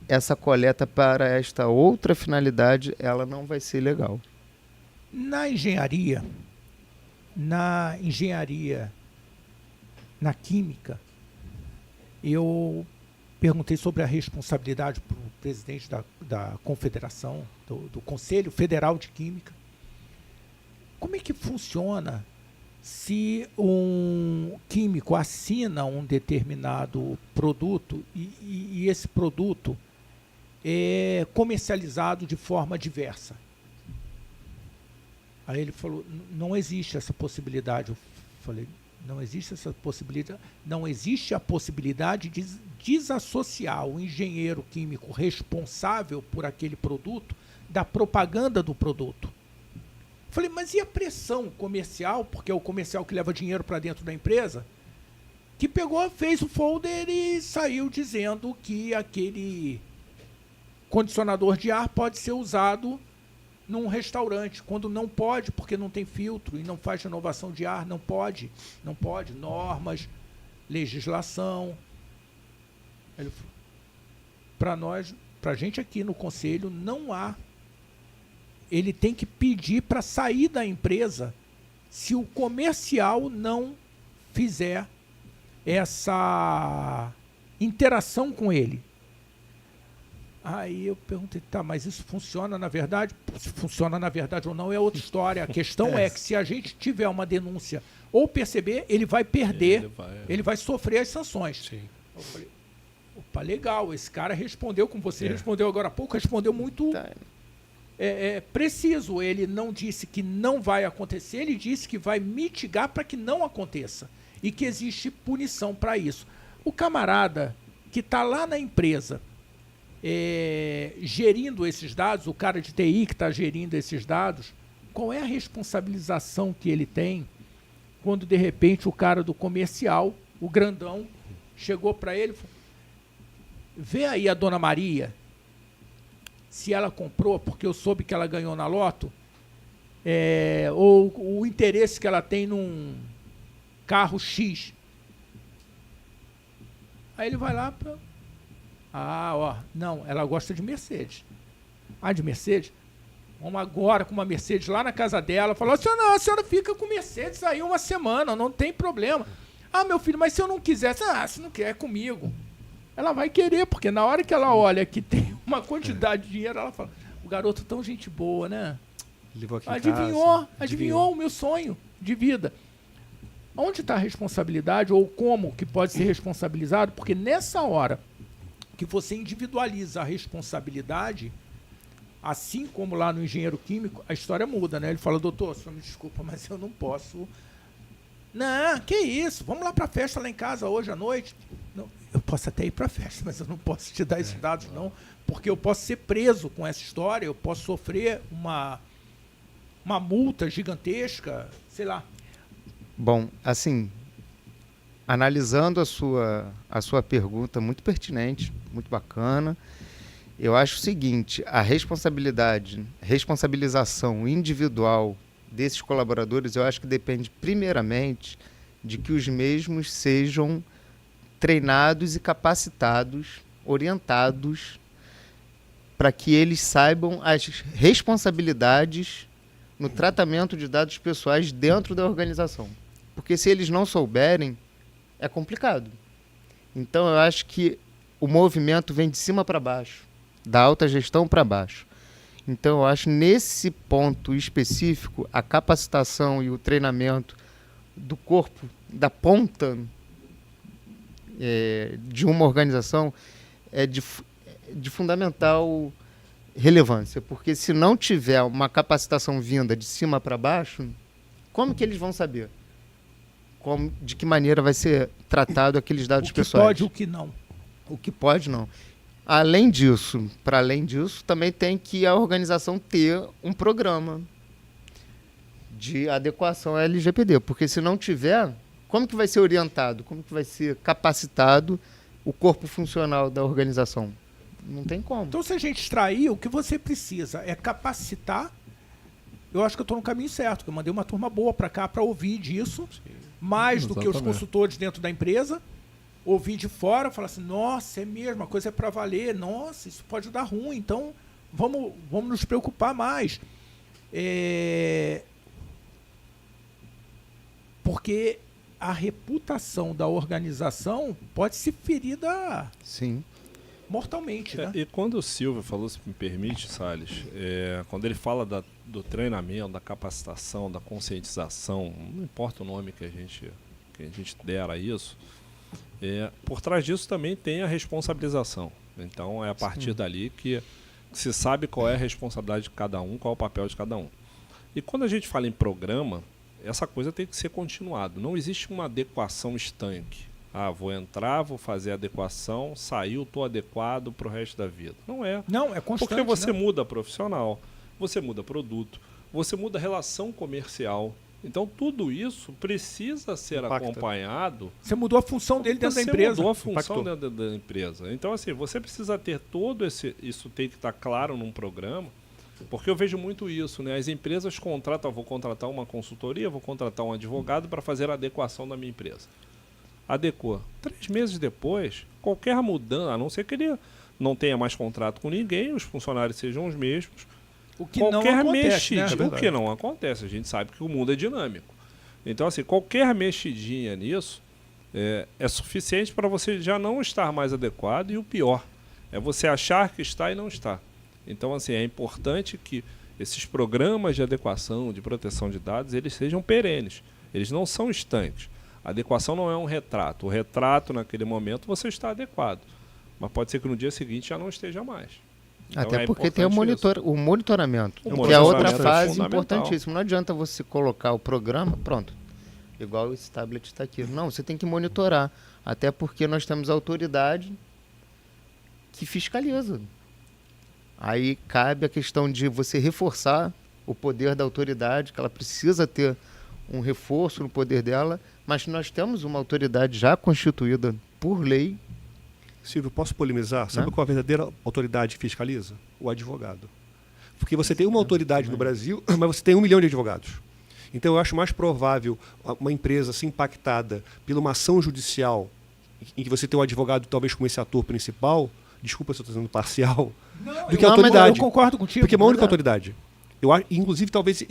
essa coleta para esta outra finalidade, ela não vai ser legal. Na engenharia, na química, eu perguntei sobre a responsabilidade para o presidente da Confederação, do Conselho Federal de Química. Como é que funciona se um químico assina um determinado produto e esse produto é comercializado de forma diversa? Aí ele falou, não existe essa possibilidade. Eu falei, não existe essa possibilidade. Não existe a possibilidade de desassociar o engenheiro químico responsável por aquele produto da propaganda do produto. Eu falei, mas e a pressão comercial, porque é o comercial que leva dinheiro para dentro da empresa, que pegou, fez o folder e saiu dizendo que aquele condicionador de ar pode ser usado num restaurante, quando não pode, porque não tem filtro e não faz renovação de ar, não pode, normas, legislação. Ele falou, para nós, para a gente aqui no conselho, não há. Ele tem que pedir para sair da empresa se o comercial não fizer essa interação com ele. Aí eu perguntei, tá, mas isso funciona na verdade? Se funciona na verdade ou não é outra história. A questão é que se a gente tiver uma denúncia ou perceber, ele vai perder, ele vai sofrer as sanções. Sim. Eu falei, opa, legal, esse cara respondeu como você respondeu agora há pouco, respondeu muito preciso. Ele não disse que não vai acontecer, ele disse que vai mitigar para que não aconteça e que existe punição para isso. O camarada que está lá na empresa gerindo esses dados, o cara de TI que está gerindo esses dados, qual é a responsabilização que ele tem quando de repente o cara do comercial, o grandão, chegou para ele e falou, vê aí a Dona Maria, se ela comprou porque eu soube que ela ganhou na loto, ou o interesse que ela tem num carro X. Aí ele vai lá para... não, ela gosta de Mercedes. De Mercedes? Vamos agora com uma Mercedes lá na casa dela. Falou, a senhora fica com Mercedes aí uma semana, não tem problema. Meu filho, mas se eu não quiser? Se não quer, é comigo. Ela vai querer, porque na hora que ela olha que tem uma quantidade de dinheiro, ela fala, o garoto tão gente boa, né? Levou aqui Adivinhou o meu sonho de vida. Onde está a responsabilidade, ou como que pode ser responsabilizado? Porque nessa hora que você individualiza a responsabilidade, assim como lá no engenheiro químico, a história muda, né? Ele fala, doutor, senhor me desculpa, mas eu não posso... Não, que isso, vamos lá para a festa lá em casa hoje à noite. Não, eu posso até ir para a festa, mas eu não posso te dar esses dados, não, porque eu posso ser preso com essa história, eu posso sofrer uma multa gigantesca, sei lá. Bom, assim, analisando a sua pergunta, muito pertinente, muito bacana, eu acho o seguinte, a responsabilização individual desses colaboradores, eu acho que depende primeiramente de que os mesmos sejam treinados e capacitados, orientados, para que eles saibam as responsabilidades no tratamento de dados pessoais dentro da organização. Porque se eles não souberem, é complicado. Então, eu acho que o movimento vem de cima para baixo, da alta gestão para baixo. Então, eu acho nesse ponto específico, a capacitação e o treinamento do corpo, da ponta de uma organização é de fundamental relevância, porque se não tiver uma capacitação vinda de cima para baixo, como que eles vão saber? De que maneira vai ser tratado aqueles dados pessoais? O que pode, o que não. O que pode, não. Além disso, para além disso, também tem que a organização ter um programa de adequação à LGPD, porque se não tiver, como que vai ser orientado? Como que vai ser capacitado o corpo funcional da organização? Não tem como. Então, se a gente extrair, o que você precisa é capacitar. Eu acho que eu estou no caminho certo, que eu mandei uma turma boa para cá para ouvir disso, mais do que os consultores dentro da empresa. Ouvir de fora, falar assim, nossa, é mesmo, a coisa é para valer, nossa, isso pode dar ruim, então vamos nos preocupar mais. Porque a reputação da organização pode ser ferida Sim. mortalmente, né? E quando o Silvio falou, se me permite, Salles, quando ele fala do treinamento, da capacitação, da conscientização, não importa o nome que a gente der a isso, por trás disso também tem a responsabilização. Então é a partir dali que se sabe qual é a responsabilidade de cada um, qual é o papel de cada um. E quando a gente fala em programa, essa coisa tem que ser continuado. Não existe uma adequação estanque. Vou entrar, vou fazer a adequação, saiu, estou adequado para o resto da vida. Não é. Não, é constante. Porque você muda profissional, você muda produto, você muda relação comercial. Então tudo isso precisa ser acompanhado. Você mudou a função dele dentro da empresa. Você mudou a função dentro da empresa. Então assim, você precisa ter isso tem que estar claro num programa. Porque eu vejo muito isso, né? As empresas contratam, vou contratar uma consultoria, vou contratar um advogado para fazer a adequação da minha empresa. Adequou. 3 meses depois, qualquer mudança, a não ser que ele não tenha mais contrato com ninguém, os funcionários sejam os mesmos, o que não acontece, né? O que não acontece, a gente sabe que o mundo é dinâmico. Então, assim, qualquer mexidinha nisso é suficiente para você já não estar mais adequado, e o pior é você achar que está e não está. Então, assim, é importante que esses programas de adequação, de proteção de dados, eles sejam perenes. Eles não são estanques. A adequação não é um retrato. O retrato, naquele momento, você está adequado. Mas pode ser que no dia seguinte já não esteja mais. Então, até porque tem o monitoramento. O que é outra monitoramento fase importantíssima. Não adianta você colocar o programa, pronto, igual esse tablet está aqui. Não, você tem que monitorar. Até porque nós temos autoridade que fiscaliza. Aí cabe a questão de você reforçar o poder da autoridade, que ela precisa ter um reforço no poder dela, mas nós temos uma autoridade já constituída por lei. Silvio, posso polemizar? Sabe qual a verdadeira autoridade que fiscaliza? O advogado. Porque você tem uma autoridade no Brasil, mas você tem 1 milhão de advogados. Então eu acho mais provável uma empresa ser impactada por uma ação judicial em que você tem um advogado talvez como esse ator principal, desculpa se eu estou sendo parcial, do que a autoridade. Eu concordo contigo. Porque é uma única autoridade. Inclusive, talvez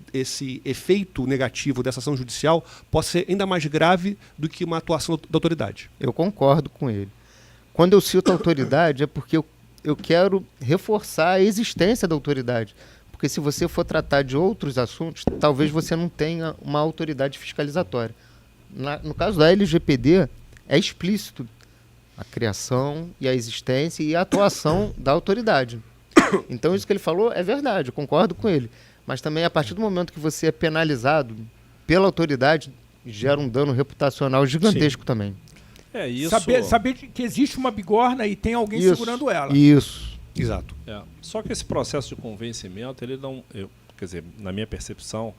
esse efeito negativo dessa ação judicial possa ser ainda mais grave do que uma atuação da autoridade. Eu concordo com ele. Quando eu cito autoridade, é porque eu quero reforçar a existência da autoridade. Porque se você for tratar de outros assuntos, talvez você não tenha uma autoridade fiscalizatória. No caso da LGPD, é explícito a criação e a existência e a atuação da autoridade. Então isso que ele falou é verdade, eu concordo com ele. Mas também a partir do momento que você é penalizado pela autoridade, gera um dano reputacional gigantesco também. Isso. Saber que existe uma bigorna e tem alguém segurando ela. Isso. Exato. Só que esse processo de convencimento, ele não... quer dizer, na minha percepção,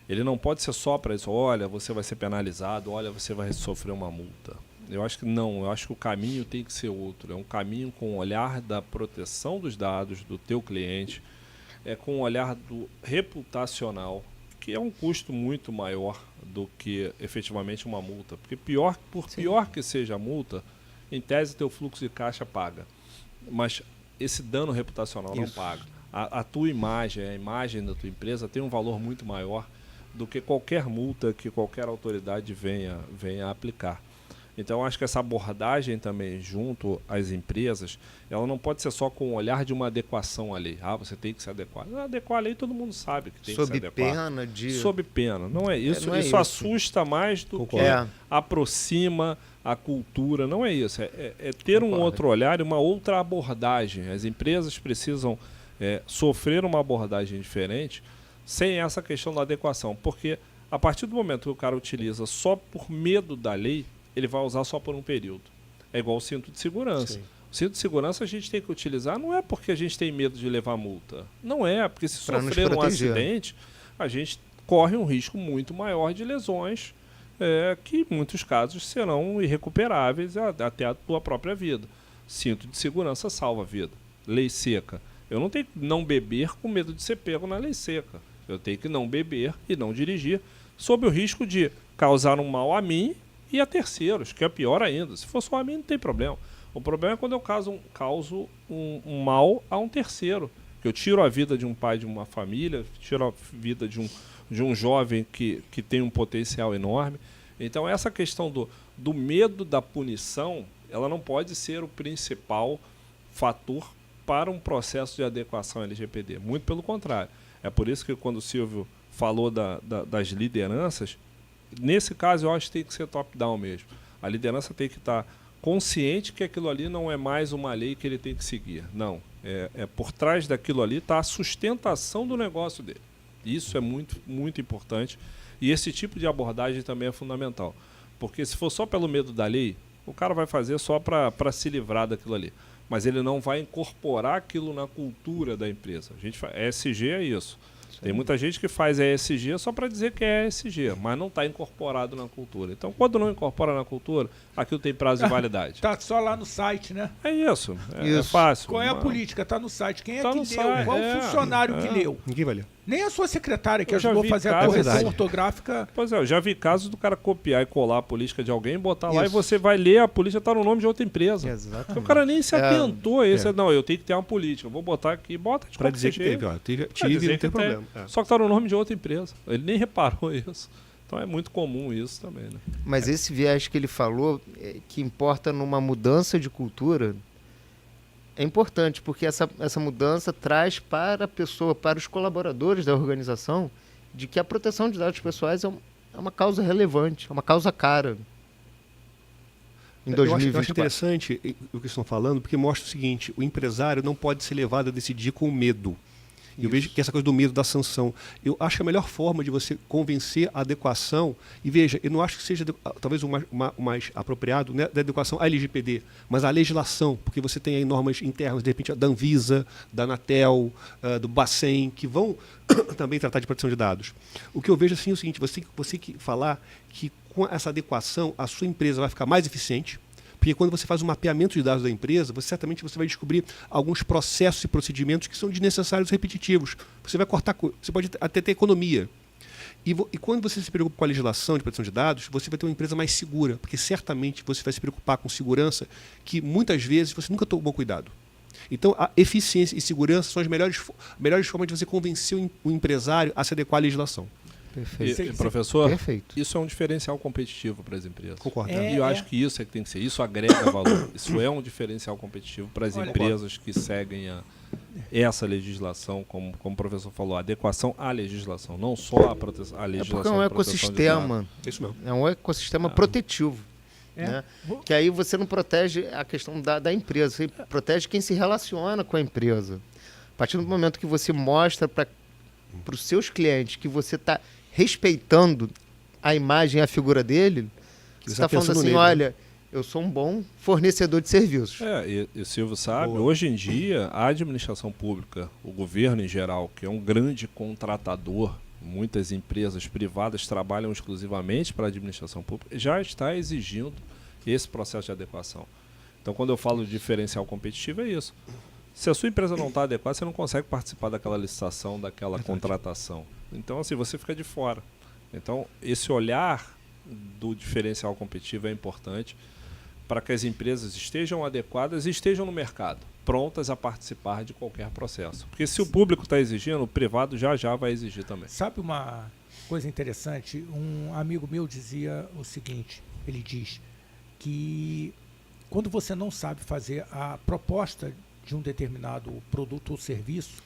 Ele não pode ser só para isso, olha, você vai ser penalizado, olha, você vai sofrer uma multa. Eu acho que não, eu acho que o caminho tem que ser outro. É um caminho com o olhar da proteção dos dados do teu cliente, com o olhar do reputacional, que é um custo muito maior do que efetivamente uma multa. Porque pior que seja a multa, em tese teu fluxo de caixa paga. Mas esse dano reputacional não paga. A tua imagem, a imagem da tua empresa tem um valor muito maior do que qualquer multa que qualquer autoridade venha a aplicar. Então, acho que essa abordagem também junto às empresas, ela não pode ser só com o olhar de uma adequação à lei. Você tem que se adequar. Adequar a lei, todo mundo sabe que tem que se adequar. Sob pena. Não é isso. Não é isso assusta mais do que aproxima a cultura. Não é isso. É ter um outro olhar e uma outra abordagem. As empresas precisam sofrer uma abordagem diferente sem essa questão da adequação. Porque a partir do momento que o cara utiliza só por medo da lei, ele vai usar só por um período. É igual o cinto de segurança. Sim. O cinto de segurança a gente tem que utilizar não é porque a gente tem medo de levar multa. Não é, porque se sofrer um acidente, a gente corre um risco muito maior de lesões que em muitos casos serão irrecuperáveis até a tua própria vida. Cinto de segurança salva a vida. Lei seca. Eu não tenho que não beber com medo de ser pego na lei seca. Eu tenho que não beber e não dirigir sob o risco de causar um mal a mim e a terceiros, que é pior ainda. Se for só a mim, não tem problema. O problema é quando eu causo um mal a um terceiro. Que eu tiro a vida de um pai de uma família, tiro a vida de um jovem que tem um potencial enorme. Então, essa questão do medo da punição, ela não pode ser o principal fator para um processo de adequação LGPD. Muito pelo contrário. É por isso que quando o Silvio falou das lideranças, nesse caso, eu acho que tem que ser top-down mesmo. A liderança tem que estar consciente que aquilo ali não é mais uma lei que ele tem que seguir. Não. Por trás daquilo ali está a sustentação do negócio dele. Isso é muito, muito importante. E esse tipo de abordagem também é fundamental. Porque se for só pelo medo da lei, o cara vai fazer só para se livrar daquilo ali. Mas ele não vai incorporar aquilo na cultura da empresa. ESG é isso. Tem muita gente que faz ESG só para dizer que é ESG, mas não está incorporado na cultura. Então, quando não incorpora na cultura, aquilo tem prazo de validade. Tá só lá no site, né? É isso. É fácil. Qual é a política? Está no site. Quem tá que leu? Site. Qual o funcionário que leu? Ninguém vai ler. Nem a sua secretária que ajudou a fazer a correção ortográfica. Pois é, eu já vi casos do cara copiar e colar a política de alguém, botar lá e você vai ler, a política está no nome de outra empresa. Exatamente. Então, o cara nem se atentou a isso. Não, eu tenho que ter uma política. Eu vou botar aqui, bota de para dizer que teve, tive, não tem problema. Só que está no nome de outra empresa. Ele nem reparou isso. Então é muito comum isso também, né? Mas esse viés que ele falou, que importa numa mudança de cultura, é importante, porque essa mudança traz para a pessoa, para os colaboradores da organização, de que a proteção de dados pessoais é uma causa relevante, é uma causa cara. Em 2024. Eu acho interessante o que vocês estão falando, porque mostra o seguinte: o empresário não pode ser levado a decidir com medo. Eu vejo que essa coisa do medo da sanção, eu acho que a melhor forma de você convencer a adequação, e veja, eu não acho que seja talvez o mais apropriado, né, da adequação à LGPD, mas à legislação, porque você tem aí normas internas, de repente, da Anvisa, da Anatel, do Bacen, que vão também tratar de proteção de dados. O que eu vejo assim é o seguinte: você tem que falar que com essa adequação a sua empresa vai ficar mais eficiente. Porque quando você faz um mapeamento de dados da empresa, certamente você vai descobrir alguns processos e procedimentos que são desnecessários e repetitivos. Você vai cortar, você pode até ter economia. E quando você se preocupa com a legislação de proteção de dados, você vai ter uma empresa mais segura, porque certamente você vai se preocupar com segurança que muitas vezes você nunca tomou cuidado. Então, a eficiência e segurança são as melhores formas de você convencer o empresário a se adequar à legislação. Perfeito. Professor, Perfeito. Isso é um diferencial competitivo para as empresas. Concordo. E eu acho que isso é que tem que ser. Isso agrega valor. Isso é um diferencial competitivo para as empresas que seguem essa legislação, como o professor falou, a adequação à legislação, não só a proteção, a legislação. Porque é um ecossistema. Isso mesmo. É um ecossistema protetivo. Né? Que aí você não protege a questão da empresa, você protege quem se relaciona com a empresa. A partir do momento que você mostra para os seus clientes que você está respeitando a imagem e a figura dele, você está falando assim, nele, olha, eu sou um bom fornecedor de serviços. E o Silvio sabe, hoje em dia, a administração pública, o governo em geral, que é um grande contratador muitas empresas privadas trabalham exclusivamente para a administração pública, já está exigindo esse processo de adequação. Então, quando eu falo de diferencial competitivo, é isso. Se a sua empresa não está adequada, você não consegue participar daquela licitação, daquela contratação. Então, assim, você fica de fora. Então, esse olhar do diferencial competitivo é importante para que as empresas estejam adequadas e estejam no mercado, prontas a participar de qualquer processo. Porque se o público está exigindo, o privado já vai exigir também. Sabe uma coisa interessante? Um amigo meu dizia o seguinte, ele diz que quando você não sabe fazer a proposta de um determinado produto ou serviço,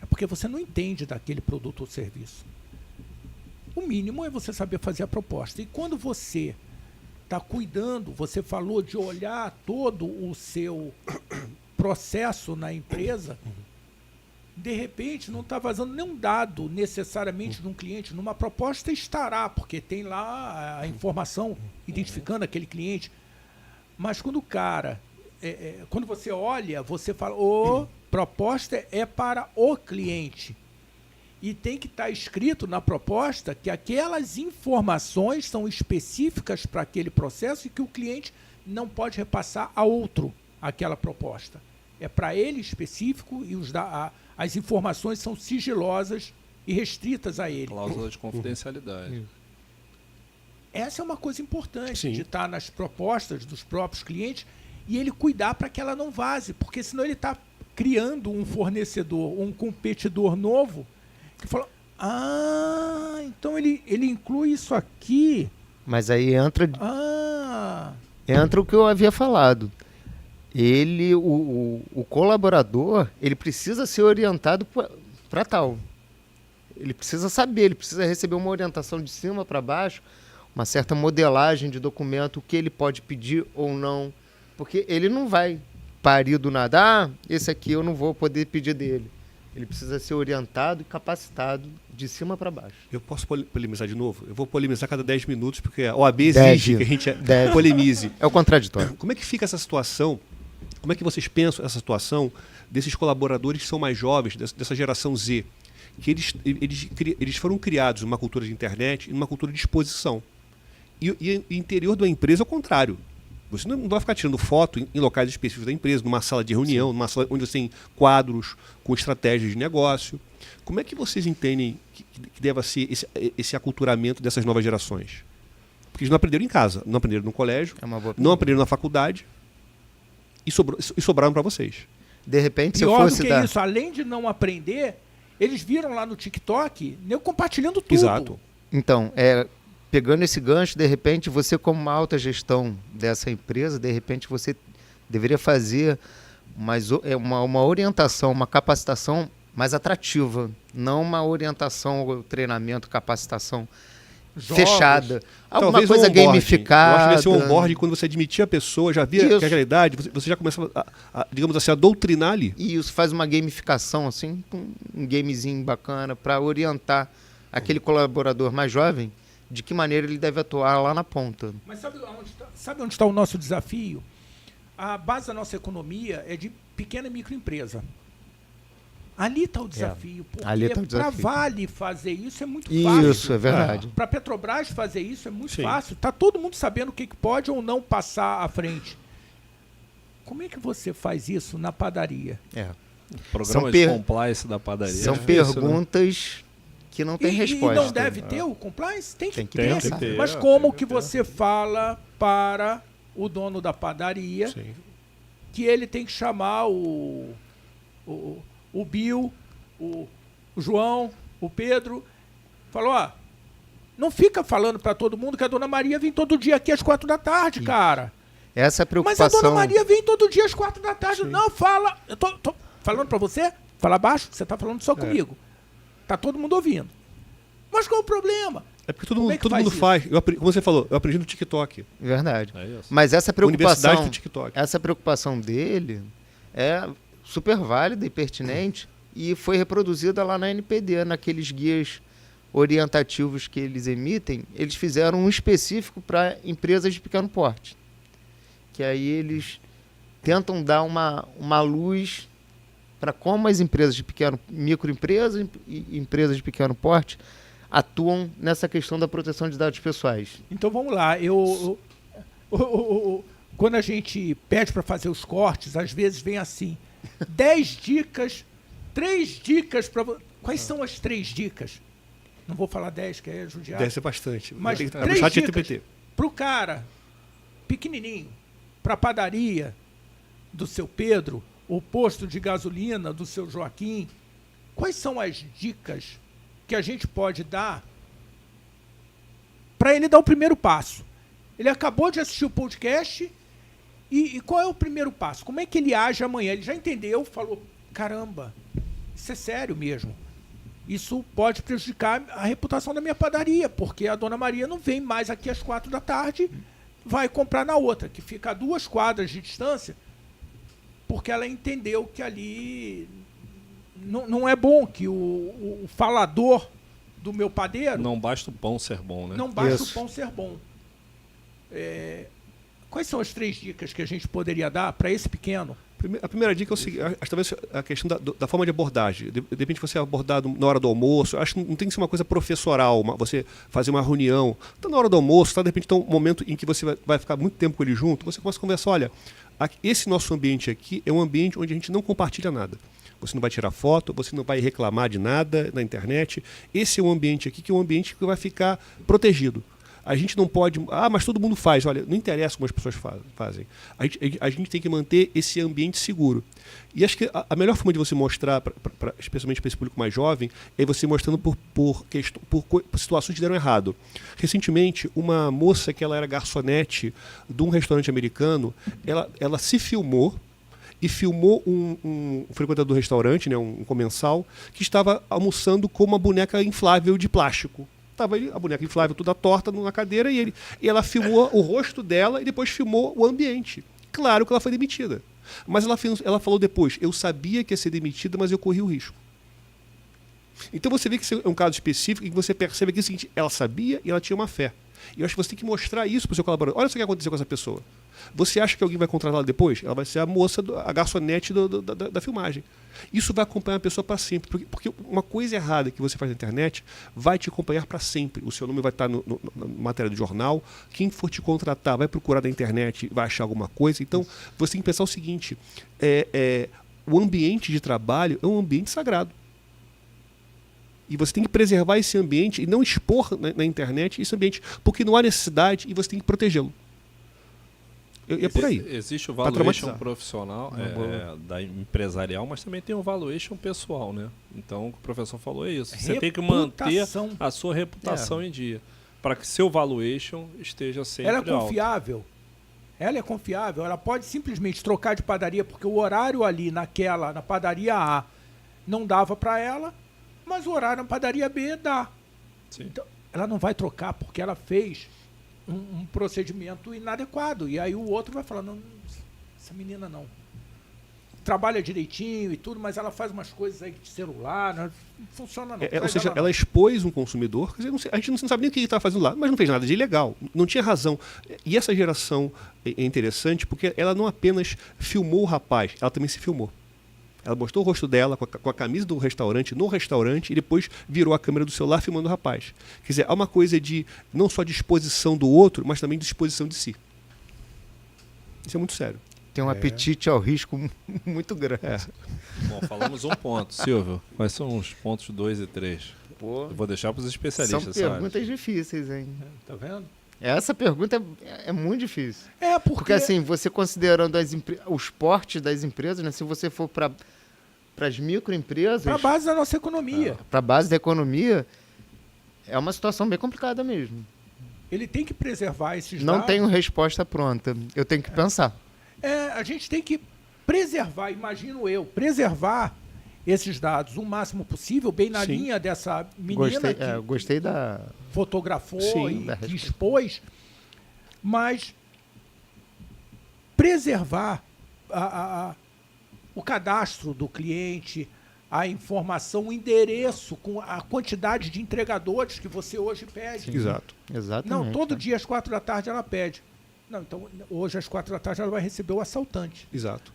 é porque você não entende daquele produto ou serviço. O mínimo é você saber fazer a proposta. E quando você está cuidando, você falou de olhar todo o seu processo na empresa, de repente não está vazando nenhum dado necessariamente de um cliente. Numa proposta estará, porque tem lá a informação identificando aquele cliente. Mas quando o cara, quando você olha, você fala, proposta é para o cliente. E tem que estar escrito na proposta que aquelas informações são específicas para aquele processo e que o cliente não pode repassar a outro aquela proposta. É para ele específico e as informações são sigilosas e restritas a ele. Cláusula de confidencialidade. Essa é uma coisa importante, Sim. de estar nas propostas dos próprios clientes e ele cuidar para que ela não vaze, porque senão ele está criando um fornecedor, um competidor novo, que fala, então ele inclui isso aqui. Mas aí entra o que eu havia falado. O colaborador, ele precisa ser orientado para tal. Ele precisa saber, ele precisa receber uma orientação de cima para baixo, uma certa modelagem de documento, o que ele pode pedir ou não. Porque ele não vai parir do nada, esse aqui eu não vou poder pedir dele. Ele precisa ser orientado e capacitado de cima para baixo. Eu posso polemizar de novo? Eu vou polemizar a cada 10 minutos, porque a OAB exige que a gente polemize. É o contraditório. Como é que fica essa situação? Como é que vocês pensam essa situação desses colaboradores que são mais jovens, dessa geração Z? Que eles foram criados numa cultura de internet e numa cultura de exposição. E o interior da empresa é o contrário. Você não vai ficar tirando foto em locais específicos da empresa, numa sala de reunião, numa sala onde você tem quadros com estratégias de negócio. Como é que vocês entendem que deva ser esse aculturamento dessas novas gerações? Porque eles não aprenderam em casa, não aprenderam no colégio, não aprenderam na faculdade e sobraram para vocês. De repente, se eu Pior fosse do que isso, além de não aprender, eles viram lá no TikTok, eu compartilhando tudo. Exato. Então, pegando esse gancho, de repente, você como uma alta gestão dessa empresa, de repente você deveria fazer uma orientação, uma capacitação mais atrativa, não uma orientação, treinamento, capacitação fechada. Alguma Talvez coisa um onboarding. gamificada. Eu acho que deve ser um onboarding quando você admitir a pessoa, já via que aquela idade, você já começa digamos assim, a doutrinar ali. E isso faz uma gamificação, assim, um gamezinho bacana para orientar aquele colaborador mais jovem de que maneira ele deve atuar lá na ponta. Mas sabe onde está o nosso desafio? A base da nossa economia é de pequena e microempresa. Ali está o desafio. Porque para Vale fazer isso é muito fácil. Isso, é verdade. Para Petrobras fazer isso é muito fácil. Está todo mundo sabendo o que pode ou não passar à frente. Como é que você faz isso na padaria? Programa de compliance da padaria. São perguntas que não tem resposta. E não deve ter o compliance? Tem que ter. Mas ter, como que você fala para o dono da padaria que ele tem que chamar o Bill, o João, o Pedro, falou, não fica falando para todo mundo que a Dona Maria vem todo dia aqui às 4 da tarde, cara. Essa é a preocupação. Mas a Dona Maria vem todo dia às 4 da tarde. Não, fala. Eu tô falando para você, fala baixo, você tá falando só comigo. Tá todo mundo ouvindo. Mas qual é o problema? É porque todo mundo faz. Como você falou, eu aprendi no TikTok. Verdade. Mas essa Universidade do TikTok. Essa preocupação dele é super válida e pertinente e foi reproduzida lá na NPD, naqueles guias orientativos que eles emitem. Eles fizeram um específico para empresas de pequeno porte, que aí eles tentam dar uma luz para como as empresas de microempresas e empresas de pequeno porte atuam nessa questão da proteção de dados pessoais? Então vamos lá. Quando a gente pede para fazer os cortes, às vezes vem assim: 10 dicas, 3 dicas para. Quais são as 3 dicas? Não vou falar 10, que é judiar. Deve ser bastante. Mas Tem que 3 chat dicas GPT. para o cara pequenininho, para a padaria do seu Pedro, o posto de gasolina do seu Joaquim. Quais são as dicas que a gente pode dar para ele dar o primeiro passo? Ele acabou de assistir o podcast e qual é o primeiro passo? Como é que ele age amanhã? Ele já entendeu, falou, caramba, isso é sério mesmo. Isso pode prejudicar a reputação da minha padaria, porque a Dona Maria não vem mais aqui às 4 da tarde, vai comprar na outra, que fica a 2 quadras de distância, porque ela entendeu que ali não é bom, que o falador do meu padeiro... Não basta o pão ser bom, né? Não basta Isso. o pão ser bom. Quais são as 3 dicas que a gente poderia dar para esse pequeno? A primeira dica é o seguinte, acho que talvez a questão da forma de abordagem. De repente você é abordado na hora do almoço, acho que não tem que ser uma coisa professoral, você fazer uma reunião. Então, na hora do almoço, de repente tem um momento em que você vai ficar muito tempo com ele junto, você começa a conversar, olha, esse nosso ambiente aqui é um ambiente onde a gente não compartilha nada. Você não vai tirar foto, você não vai reclamar de nada na internet. Esse é um ambiente aqui que é um ambiente que vai ficar protegido. A gente não pode... mas todo mundo faz. Olha, não interessa como as pessoas fazem. A gente tem que manter esse ambiente seguro. E acho que a melhor forma de você mostrar, especialmente para esse público mais jovem, é você mostrando por situações que deram errado. Recentemente, uma moça que ela era garçonete de um restaurante americano, ela se filmou e filmou um frequentador do restaurante, né, um comensal, que estava almoçando com uma boneca inflável de plástico. Estava a boneca inflável toda torta na cadeira e ela filmou o rosto dela e depois filmou o ambiente. Claro que ela foi demitida. Mas ela falou depois, eu sabia que ia ser demitida, mas eu corri o risco. Então você vê que esse é um caso específico em que você percebe que é o seguinte, ela sabia e ela tinha uma fé. E eu acho que você tem que mostrar isso para o seu colaborador. Olha só o que aconteceu com essa pessoa. Você acha que alguém vai contratá-la depois? Ela vai ser a moça, a garçonete da filmagem. Isso vai acompanhar a pessoa para sempre. Porque uma coisa errada que você faz na internet vai te acompanhar para sempre. O seu nome vai estar na matéria do jornal. Quem for te contratar vai procurar na internet, vai achar alguma coisa. Então, você tem que pensar o seguinte. O ambiente de trabalho é um ambiente sagrado. E você tem que preservar esse ambiente e não expor na internet esse ambiente, porque não há necessidade e você tem que protegê-lo. É por aí. Existe o valuation profissional, da empresarial, mas também tem o valuation pessoal, né? Então, o que o professor falou é isso. Você tem que manter a sua reputação em dia, para que seu valuation esteja sempre alto. Ela é confiável. Ela é confiável. Ela pode simplesmente trocar de padaria, porque o horário ali na padaria A não dava para ela, mas o horário na padaria B dá. Sim. Então, ela não vai trocar porque ela fez um procedimento inadequado. E aí o outro vai falar, não, essa menina não. Trabalha direitinho e tudo, mas ela faz umas coisas aí de celular, não funciona não. Ou seja, ela expôs um consumidor, quer dizer, a gente não sabe nem o que ele estava fazendo lá, mas não fez nada de ilegal, não tinha razão. E essa geração é interessante porque ela não apenas filmou o rapaz, ela também se filmou. Ela mostrou o rosto dela com a camisa do restaurante no restaurante e depois virou a câmera do celular filmando o rapaz. Quer dizer, há uma coisa de não só de exposição do outro, mas também de exposição de si. Isso é muito sério. Tem um apetite ao risco muito grande. Bom, falamos um ponto. Silvio, quais são os pontos 2 e 3? Pô, Eu vou deixar para os especialistas. são perguntas difíceis, hein? Tá vendo? Essa pergunta é muito difícil. Porque assim, você considerando os portes das empresas, né, se você for para as microempresas... para a base da nossa economia. Para a base da economia, é uma situação bem complicada mesmo. Ele tem que preservar esses dados. Não tenho resposta pronta. Eu tenho que pensar. A gente tem que preservar, imagino eu, preservar esses dados o máximo possível, bem na linha dessa menina que gostei da... fotografou Sim, e que expôs, mas preservar o cadastro do cliente, a informação, o endereço, com a quantidade de entregadores que você hoje pede. Sim. Exato. Exatamente. Não, todo dia às 4 da tarde ela pede. Não, então hoje às 4 da tarde ela vai receber o assaltante. Exato.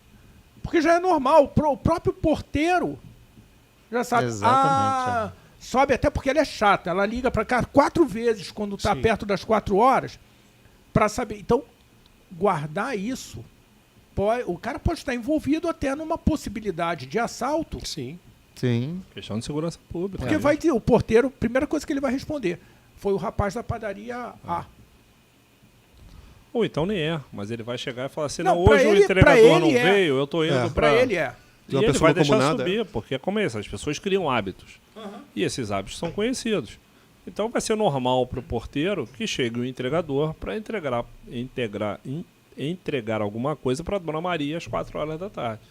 Porque já é normal, o próprio porteiro já sabe. Exatamente, Sobe até porque ela é chata. Ela liga para cá 4 vezes quando está Sim. perto das 4 horas para saber. Então, guardar isso, o cara pode estar envolvido até numa possibilidade de assalto, Sim. Sim. Questão de segurança pública. porque vai dizer, o porteiro, primeira coisa que ele vai responder, foi o rapaz da padaria A. Ou então nem é, mas ele vai chegar e falar assim, Não, não, pra hoje o ele- pra entregador não ele é. veio, eu tô indo Para ele é. E Uma ele pessoa vai deixar mancomunada, subir, porque é como isso, as pessoas criam hábitos. E esses hábitos são conhecidos. Então vai ser normal para o porteiro que chegue o entregador para entregar alguma coisa para a Dona Maria às 4 horas da tarde.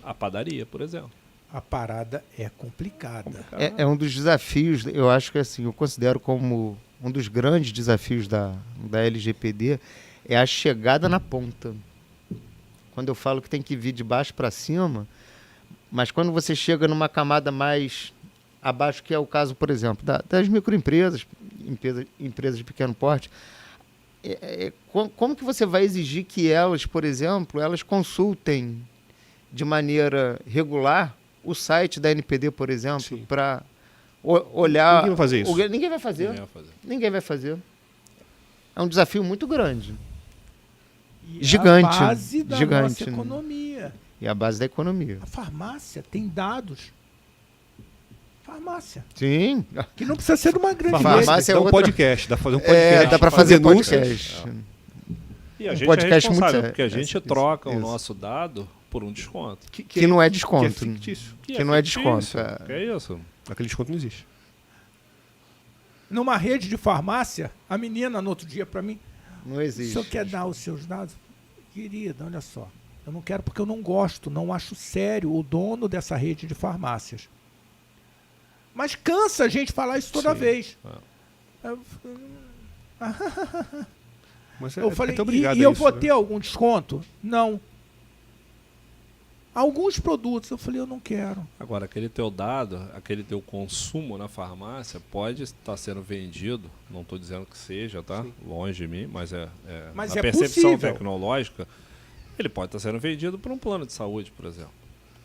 A padaria, por exemplo. A parada é complicada. É um dos desafios, eu acho que assim, eu considero como um dos grandes desafios da LGPD é a chegada na ponta. Quando eu falo que tem que vir de baixo para cima, mas quando você chega numa camada mais abaixo, que é o caso, por exemplo, das microempresas, empresas de pequeno porte, como que você vai exigir que elas, por exemplo, elas consultem de maneira regular o site da NPD, por exemplo, para olhar... Ninguém vai fazer isso. Ninguém vai fazer. Ninguém vai fazer. Ninguém vai fazer. É um desafio muito grande. E Gigante, a base da gigante, nossa né? economia. E a base da economia. A farmácia tem dados. Farmácia. Sim. Que não precisa ser uma grande Farmácia rede. é dá um outra- podcast, dá pra fazer um podcast. Dá para fazer denúncias. podcast. E a Um gente podcast é responsável, muito sério. porque a gente Isso, troca o isso. nosso dado por um desconto. Que não é Que é desconto. fictício. Que não é fictício, desconto, Que é isso. Aquele desconto não existe. Numa rede de farmácia, a menina no outro dia para mim, Não o existe. senhor quer dar os seus dados? Querida, olha só, eu não quero porque eu não gosto, não acho sério o dono dessa rede de farmácias. Mas cansa a gente falar isso toda Sim. vez. É. Mas Eu falei, tão obrigado e a eu isso, vou né? ter algum desconto? Não. Alguns produtos, eu falei, eu não quero. Agora, aquele teu dado, aquele teu consumo na farmácia pode estar sendo vendido, não estou dizendo que seja, tá? Longe de mim, mas Mas na é percepção possível. tecnológica, ele pode estar sendo vendido por um plano de saúde, por exemplo,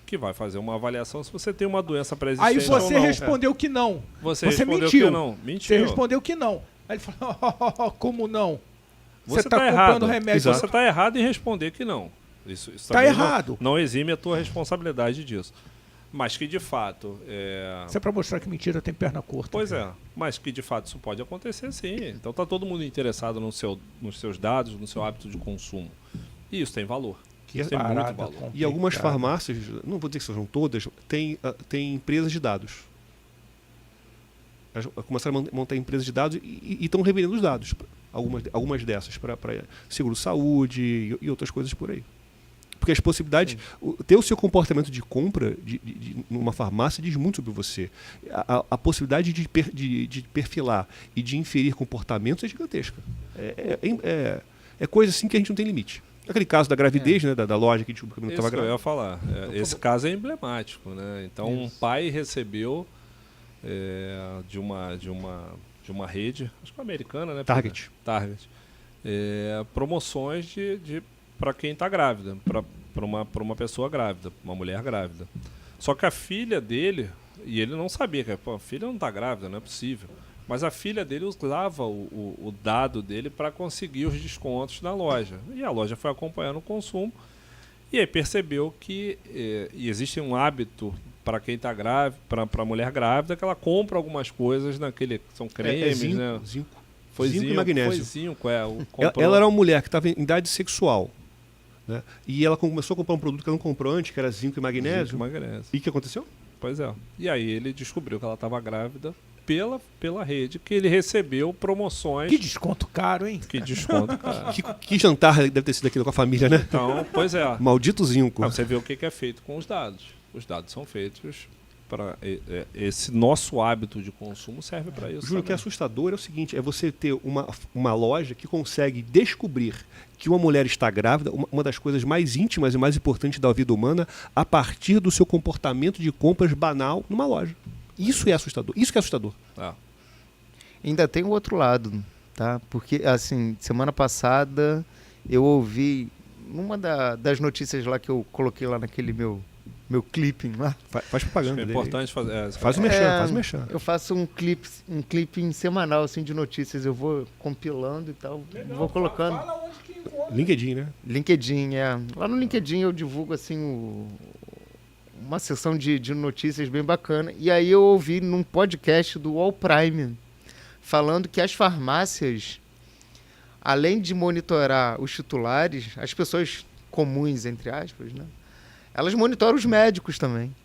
que vai fazer uma avaliação se você tem uma doença pré-existente Aí você ou não. respondeu que não. Você você respondeu mentiu. que não. Você Mentiu. respondeu que não. Aí ele falou, como não? Você está tá comprando errado. remédio. Você está errado em responder que não. Isso Tá também errado. Não exime a tua responsabilidade disso. Mas que de fato... Isso é para mostrar que mentira tem perna curta. Pois é, mas que de fato isso pode acontecer sim. Então está todo mundo interessado nos seus dados, no seu hábito de consumo. E isso tem valor. Que Isso tem muito parada valor. complicada. E algumas farmácias, não vou dizer que sejam todas, tem empresas de dados. Elas começaram a montar empresas de dados e estão revendendo os dados. Algumas dessas para seguro-saúde e outras coisas por aí. Porque as possibilidades... Ter o seu comportamento de compra numa farmácia diz muito sobre você. A possibilidade de perfilar e de inferir comportamentos é gigantesca. É coisa assim que a gente não tem limite. Aquele caso da gravidez, né, da loja que a gente não Isso estava que eu grávida. ia falar. Esse caso é emblemático, né? Então um pai recebeu de uma rede, acho que americana, né? Target. Promoções para quem está grávida, para uma pessoa grávida, uma mulher grávida. Só que a filha dele, e ele não sabia, que a filha não está grávida, não é possível. Mas a filha dele usava o dado dele para conseguir os descontos na loja. E a loja foi acompanhando o consumo e aí percebeu que e existe um hábito para quem está grávida, para a mulher grávida, que ela compra algumas coisas naquele, são cremes, zinco, né? zinco. Foi Zinco e zinco, magnésio. Foi zinco, Ela era uma mulher que estava em idade sexual, né? E ela começou a comprar um produto que ela não comprou antes, que era zinco e magnésio. Zinco e magnésio. E o que aconteceu? Pois é. E aí ele descobriu que ela estava grávida pela rede, que ele recebeu promoções. Que desconto caro, hein? Que desconto, cara. Que jantar deve ter sido aquilo com a família, né? Então, pois é. Maldito zinco. Você vê o que é feito com os dados. Os dados são feitos para esse nosso hábito de consumo serve para isso. Juro, o que é também. assustador é o seguinte, é você ter uma loja que consegue descobrir que uma mulher está grávida, uma das coisas mais íntimas e mais importantes da vida humana, a partir do seu comportamento de compras banal numa loja. Isso é assustador. Isso que é assustador. Ah, Ainda tem o outro lado, tá? Porque, assim, semana passada eu ouvi, numa das notícias lá que eu coloquei lá naquele meu meu clipping lá. Faz propaganda É dele. importante fazer. Faz o mexer, faz o mexer. Eu faço um clipping semanal assim, de notícias. Eu vou compilando e tal, vou colocando. Fala onde que encontra. LinkedIn, né? LinkedIn, Lá no LinkedIn eu divulgo assim uma sessão de notícias bem bacana. E aí eu ouvi num podcast do All Prime falando que as farmácias, além de monitorar os titulares, as pessoas comuns, entre aspas, né? Elas monitoram os médicos também.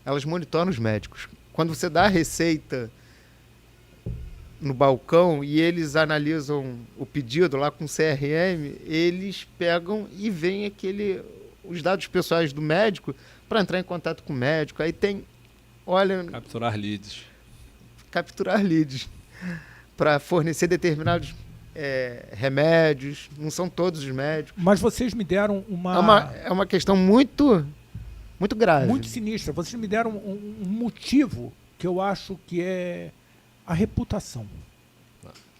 Elas monitoram os médicos. Quando você dá a receita no balcão e eles analisam o pedido lá com CRM, eles pegam e veem os dados pessoais do médico para entrar em contato com o médico. Aí tem, olha... Capturar leads. Para fornecer determinados remédios. Não são todos os médicos. Mas vocês me deram uma... É uma questão muito grave. Muito sinistra. Vocês me deram um motivo que eu acho que é a reputação.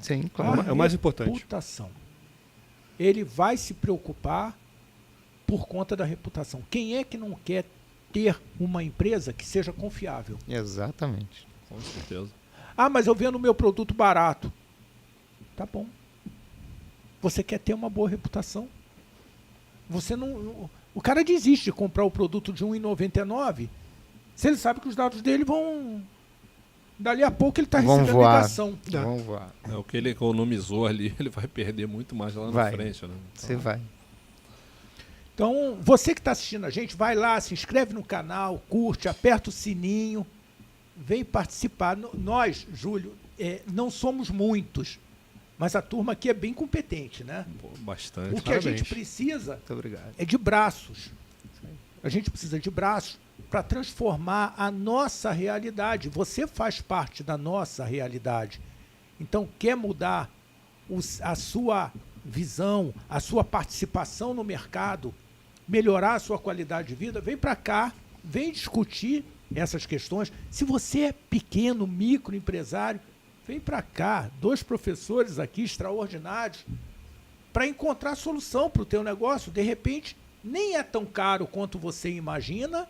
Sim, claro. É o mais importante. Reputação. Ele vai se preocupar por conta da reputação. Quem é que não quer ter uma empresa que seja confiável? Exatamente. Com certeza. Ah, mas eu vendo o meu produto barato. Tá bom. Você quer ter uma boa reputação. Você não... O cara desiste de comprar o produto de R$ 1,99 se ele sabe que os dados dele vão... Dali a pouco ele está recebendo ligação. Vão voar. O que ele economizou ali, ele vai perder muito mais lá na frente. Né? Então, você vai. Então, você que está assistindo a gente, vai lá, se inscreve no canal, curte, aperta o sininho, vem participar. Nós, Júlio, não somos muitos, mas a turma aqui é bem competente, né? Pô, bastante. O que a gente precisa é de braços. A gente precisa de braços para transformar a nossa realidade. Você faz parte da nossa realidade. Então, quer mudar a sua visão, a sua participação no mercado, melhorar a sua qualidade de vida, vem para cá, vem discutir essas questões. Se você é pequeno, microempresário, vem para cá, 2 professores aqui extraordinários, para encontrar solução para o teu negócio. De repente, nem é tão caro quanto você imagina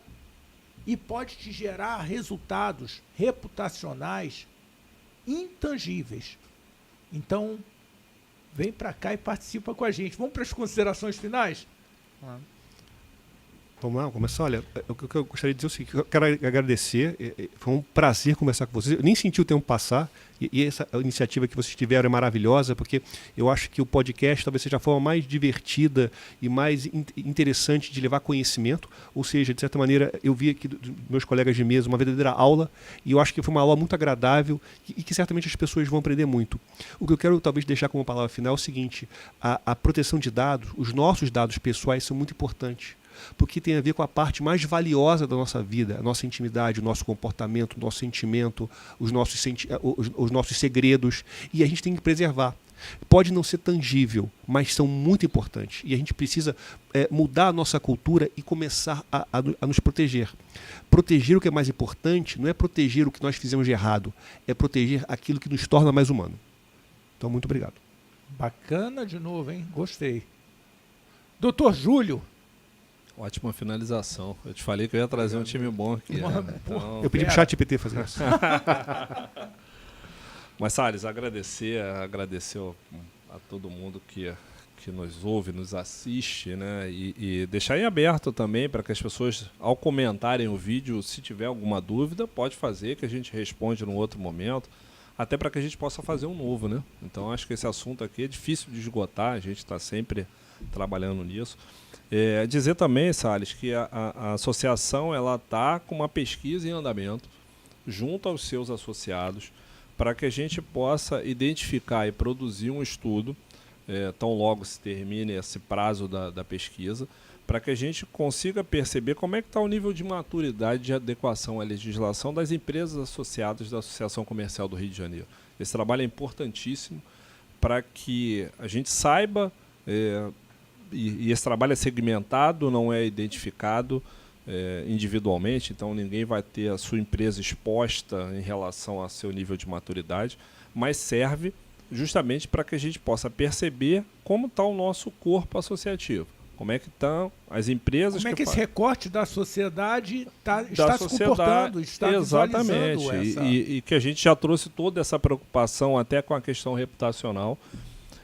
e pode te gerar resultados reputacionais intangíveis. Então, vem para cá e participa com a gente. Vamos para as considerações finais? Vamos lá, começar. Olha, o que eu gostaria de dizer é o seguinte: eu quero agradecer, foi um prazer conversar com vocês. Eu nem senti o tempo passar, e essa iniciativa que vocês tiveram é maravilhosa, porque eu acho que o podcast talvez seja a forma mais divertida e mais interessante de levar conhecimento. Ou seja, de certa maneira, eu vi aqui dos meus colegas de mesa uma verdadeira aula, e eu acho que foi uma aula muito agradável e que certamente as pessoas vão aprender muito. O que eu quero talvez deixar como palavra final é o seguinte: a proteção de dados, os nossos dados pessoais são muito importantes, porque tem a ver com a parte mais valiosa da nossa vida, a nossa intimidade, o nosso comportamento, o nosso sentimento, os nossos segredos, e a gente tem que preservar. Pode não ser tangível, mas são muito importantes, e a gente precisa mudar a nossa cultura e começar a nos proteger. Proteger o que é mais importante não é proteger o que nós fizemos de errado, é proteger aquilo que nos torna mais humano. Então, muito obrigado. Bacana de novo, hein? Gostei. Doutor Júlio. Ótima finalização. Eu te falei que eu ia trazer um time bom aqui. Então... Eu pedi pro ChatGPT fazer isso. Mas, Salles, agradecer a todo mundo que nos ouve, nos assiste, né? E deixar em aberto também para que as pessoas, ao comentarem o vídeo, se tiver alguma dúvida, pode fazer, que a gente responde num outro momento, até para que a gente possa fazer um novo, né? Então, acho que esse assunto aqui é difícil de esgotar, a gente está sempre trabalhando nisso. Dizer também, Salles, que a associação está com uma pesquisa em andamento junto aos seus associados para que a gente possa identificar e produzir um estudo, tão logo se termine esse prazo da pesquisa, para que a gente consiga perceber como é que está o nível de maturidade de adequação à legislação das empresas associadas da Associação Comercial do Rio de Janeiro. Esse trabalho é importantíssimo para que a gente saiba... E esse trabalho é segmentado, não é identificado individualmente, então ninguém vai ter a sua empresa exposta em relação ao seu nível de maturidade, mas serve justamente para que a gente possa perceber como está o nosso corpo associativo. Como é que estão as empresas Como é que esse recorte da sociedade está se sociedade, comportando, está exatamente, visualizando essa... e que a gente já trouxe toda essa preocupação até com a questão reputacional.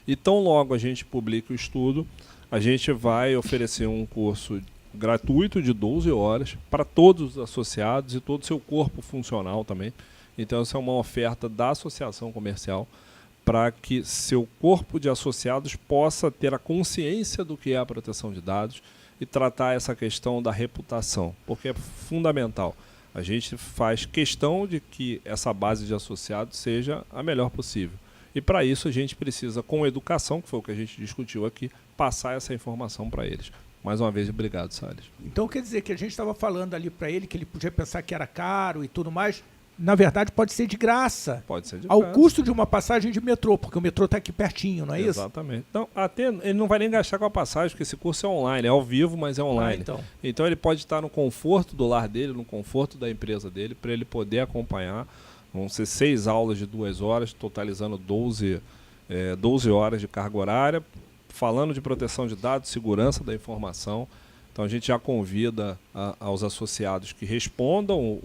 E tão logo a gente publica o estudo, a gente vai oferecer um curso gratuito de 12 horas para todos os associados e todo o seu corpo funcional também. Então, essa é uma oferta da associação comercial para que seu corpo de associados possa ter a consciência do que é a proteção de dados e tratar essa questão da reputação, porque é fundamental. A gente faz questão de que essa base de associados seja a melhor possível. E para isso a gente precisa, com educação, que foi o que a gente discutiu aqui, passar essa informação para eles. Mais uma vez, obrigado, Salles. Então quer dizer que a gente estava falando ali para ele que ele podia pensar que era caro e tudo mais. Na verdade, pode ser de graça. Pode ser de ao graça. custo de uma passagem de metrô, porque o metrô está aqui pertinho, não é isso? Exatamente. Então, até ele não vai nem gastar com a passagem, porque esse curso é online, é ao vivo, mas é online. Então ele pode estar no conforto do lar dele, no conforto da empresa dele, para ele poder acompanhar. Vão ser 6 aulas de 2 horas, totalizando 12 horas de carga horária, falando de proteção de dados, segurança da informação. Então a gente já convida aos associados que respondam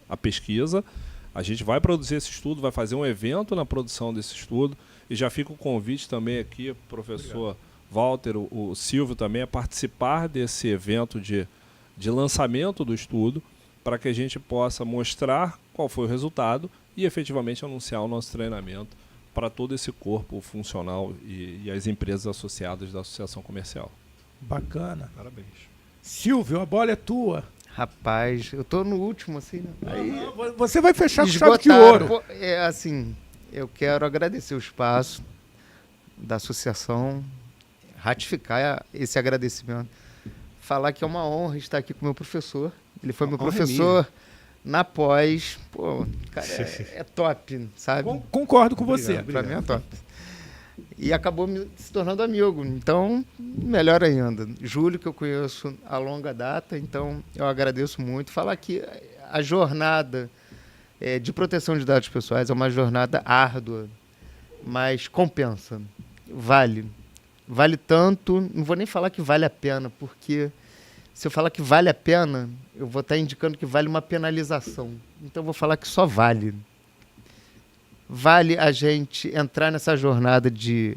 a pesquisa. A gente vai produzir esse estudo, vai fazer um evento na produção desse estudo, e já fica o convite também aqui, professor Walter, o Silvio também, a participar desse evento de lançamento do estudo, para que a gente possa mostrar qual foi o resultado e efetivamente anunciar o nosso treinamento para todo esse corpo funcional e as empresas associadas da Associação Comercial. Bacana. Parabéns. Silvio, a bola é tua. Rapaz, eu tô no último, assim, né? Aí, você vai fechar com chave de ouro. Pô, assim, eu quero agradecer o espaço da associação, ratificar esse agradecimento. Falar que é uma honra estar aqui com o meu professor. Ele foi meu professor na pós. Pô, cara, é top, sabe? Concordo com você. Para mim é top. E acabou se tornando amigo. Então, melhor ainda. Júlio, que eu conheço a longa data, então eu agradeço muito. Falar que a jornada de proteção de dados pessoais é uma jornada árdua, mas compensa. Vale. Vale tanto, não vou nem falar que vale a pena, porque se eu falar que vale a pena, eu vou estar indicando que vale uma penalização. Então, eu vou falar que só vale. Vale a gente entrar nessa jornada de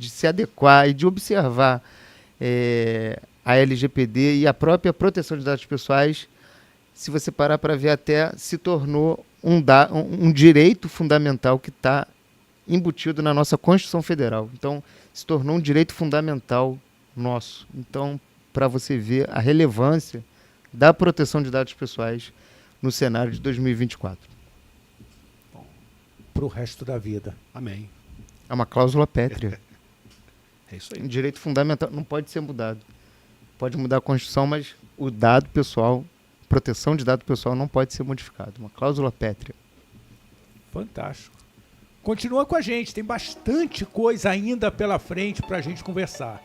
se adequar e de observar a LGPD e a própria proteção de dados pessoais. Se você parar para ver, até se tornou um direito fundamental que está embutido na nossa Constituição Federal. Então, se tornou um direito fundamental nosso. Então, para você ver a relevância da proteção de dados pessoais no cenário de 2024. Para o resto da vida. Amém. É uma cláusula pétrea. É isso aí. Um direito fundamental, não pode ser mudado. Pode mudar a Constituição, mas o dado pessoal, proteção de dado pessoal não pode ser modificado. Uma cláusula pétrea. Fantástico. Continua com a gente, tem bastante coisa ainda pela frente para a gente conversar.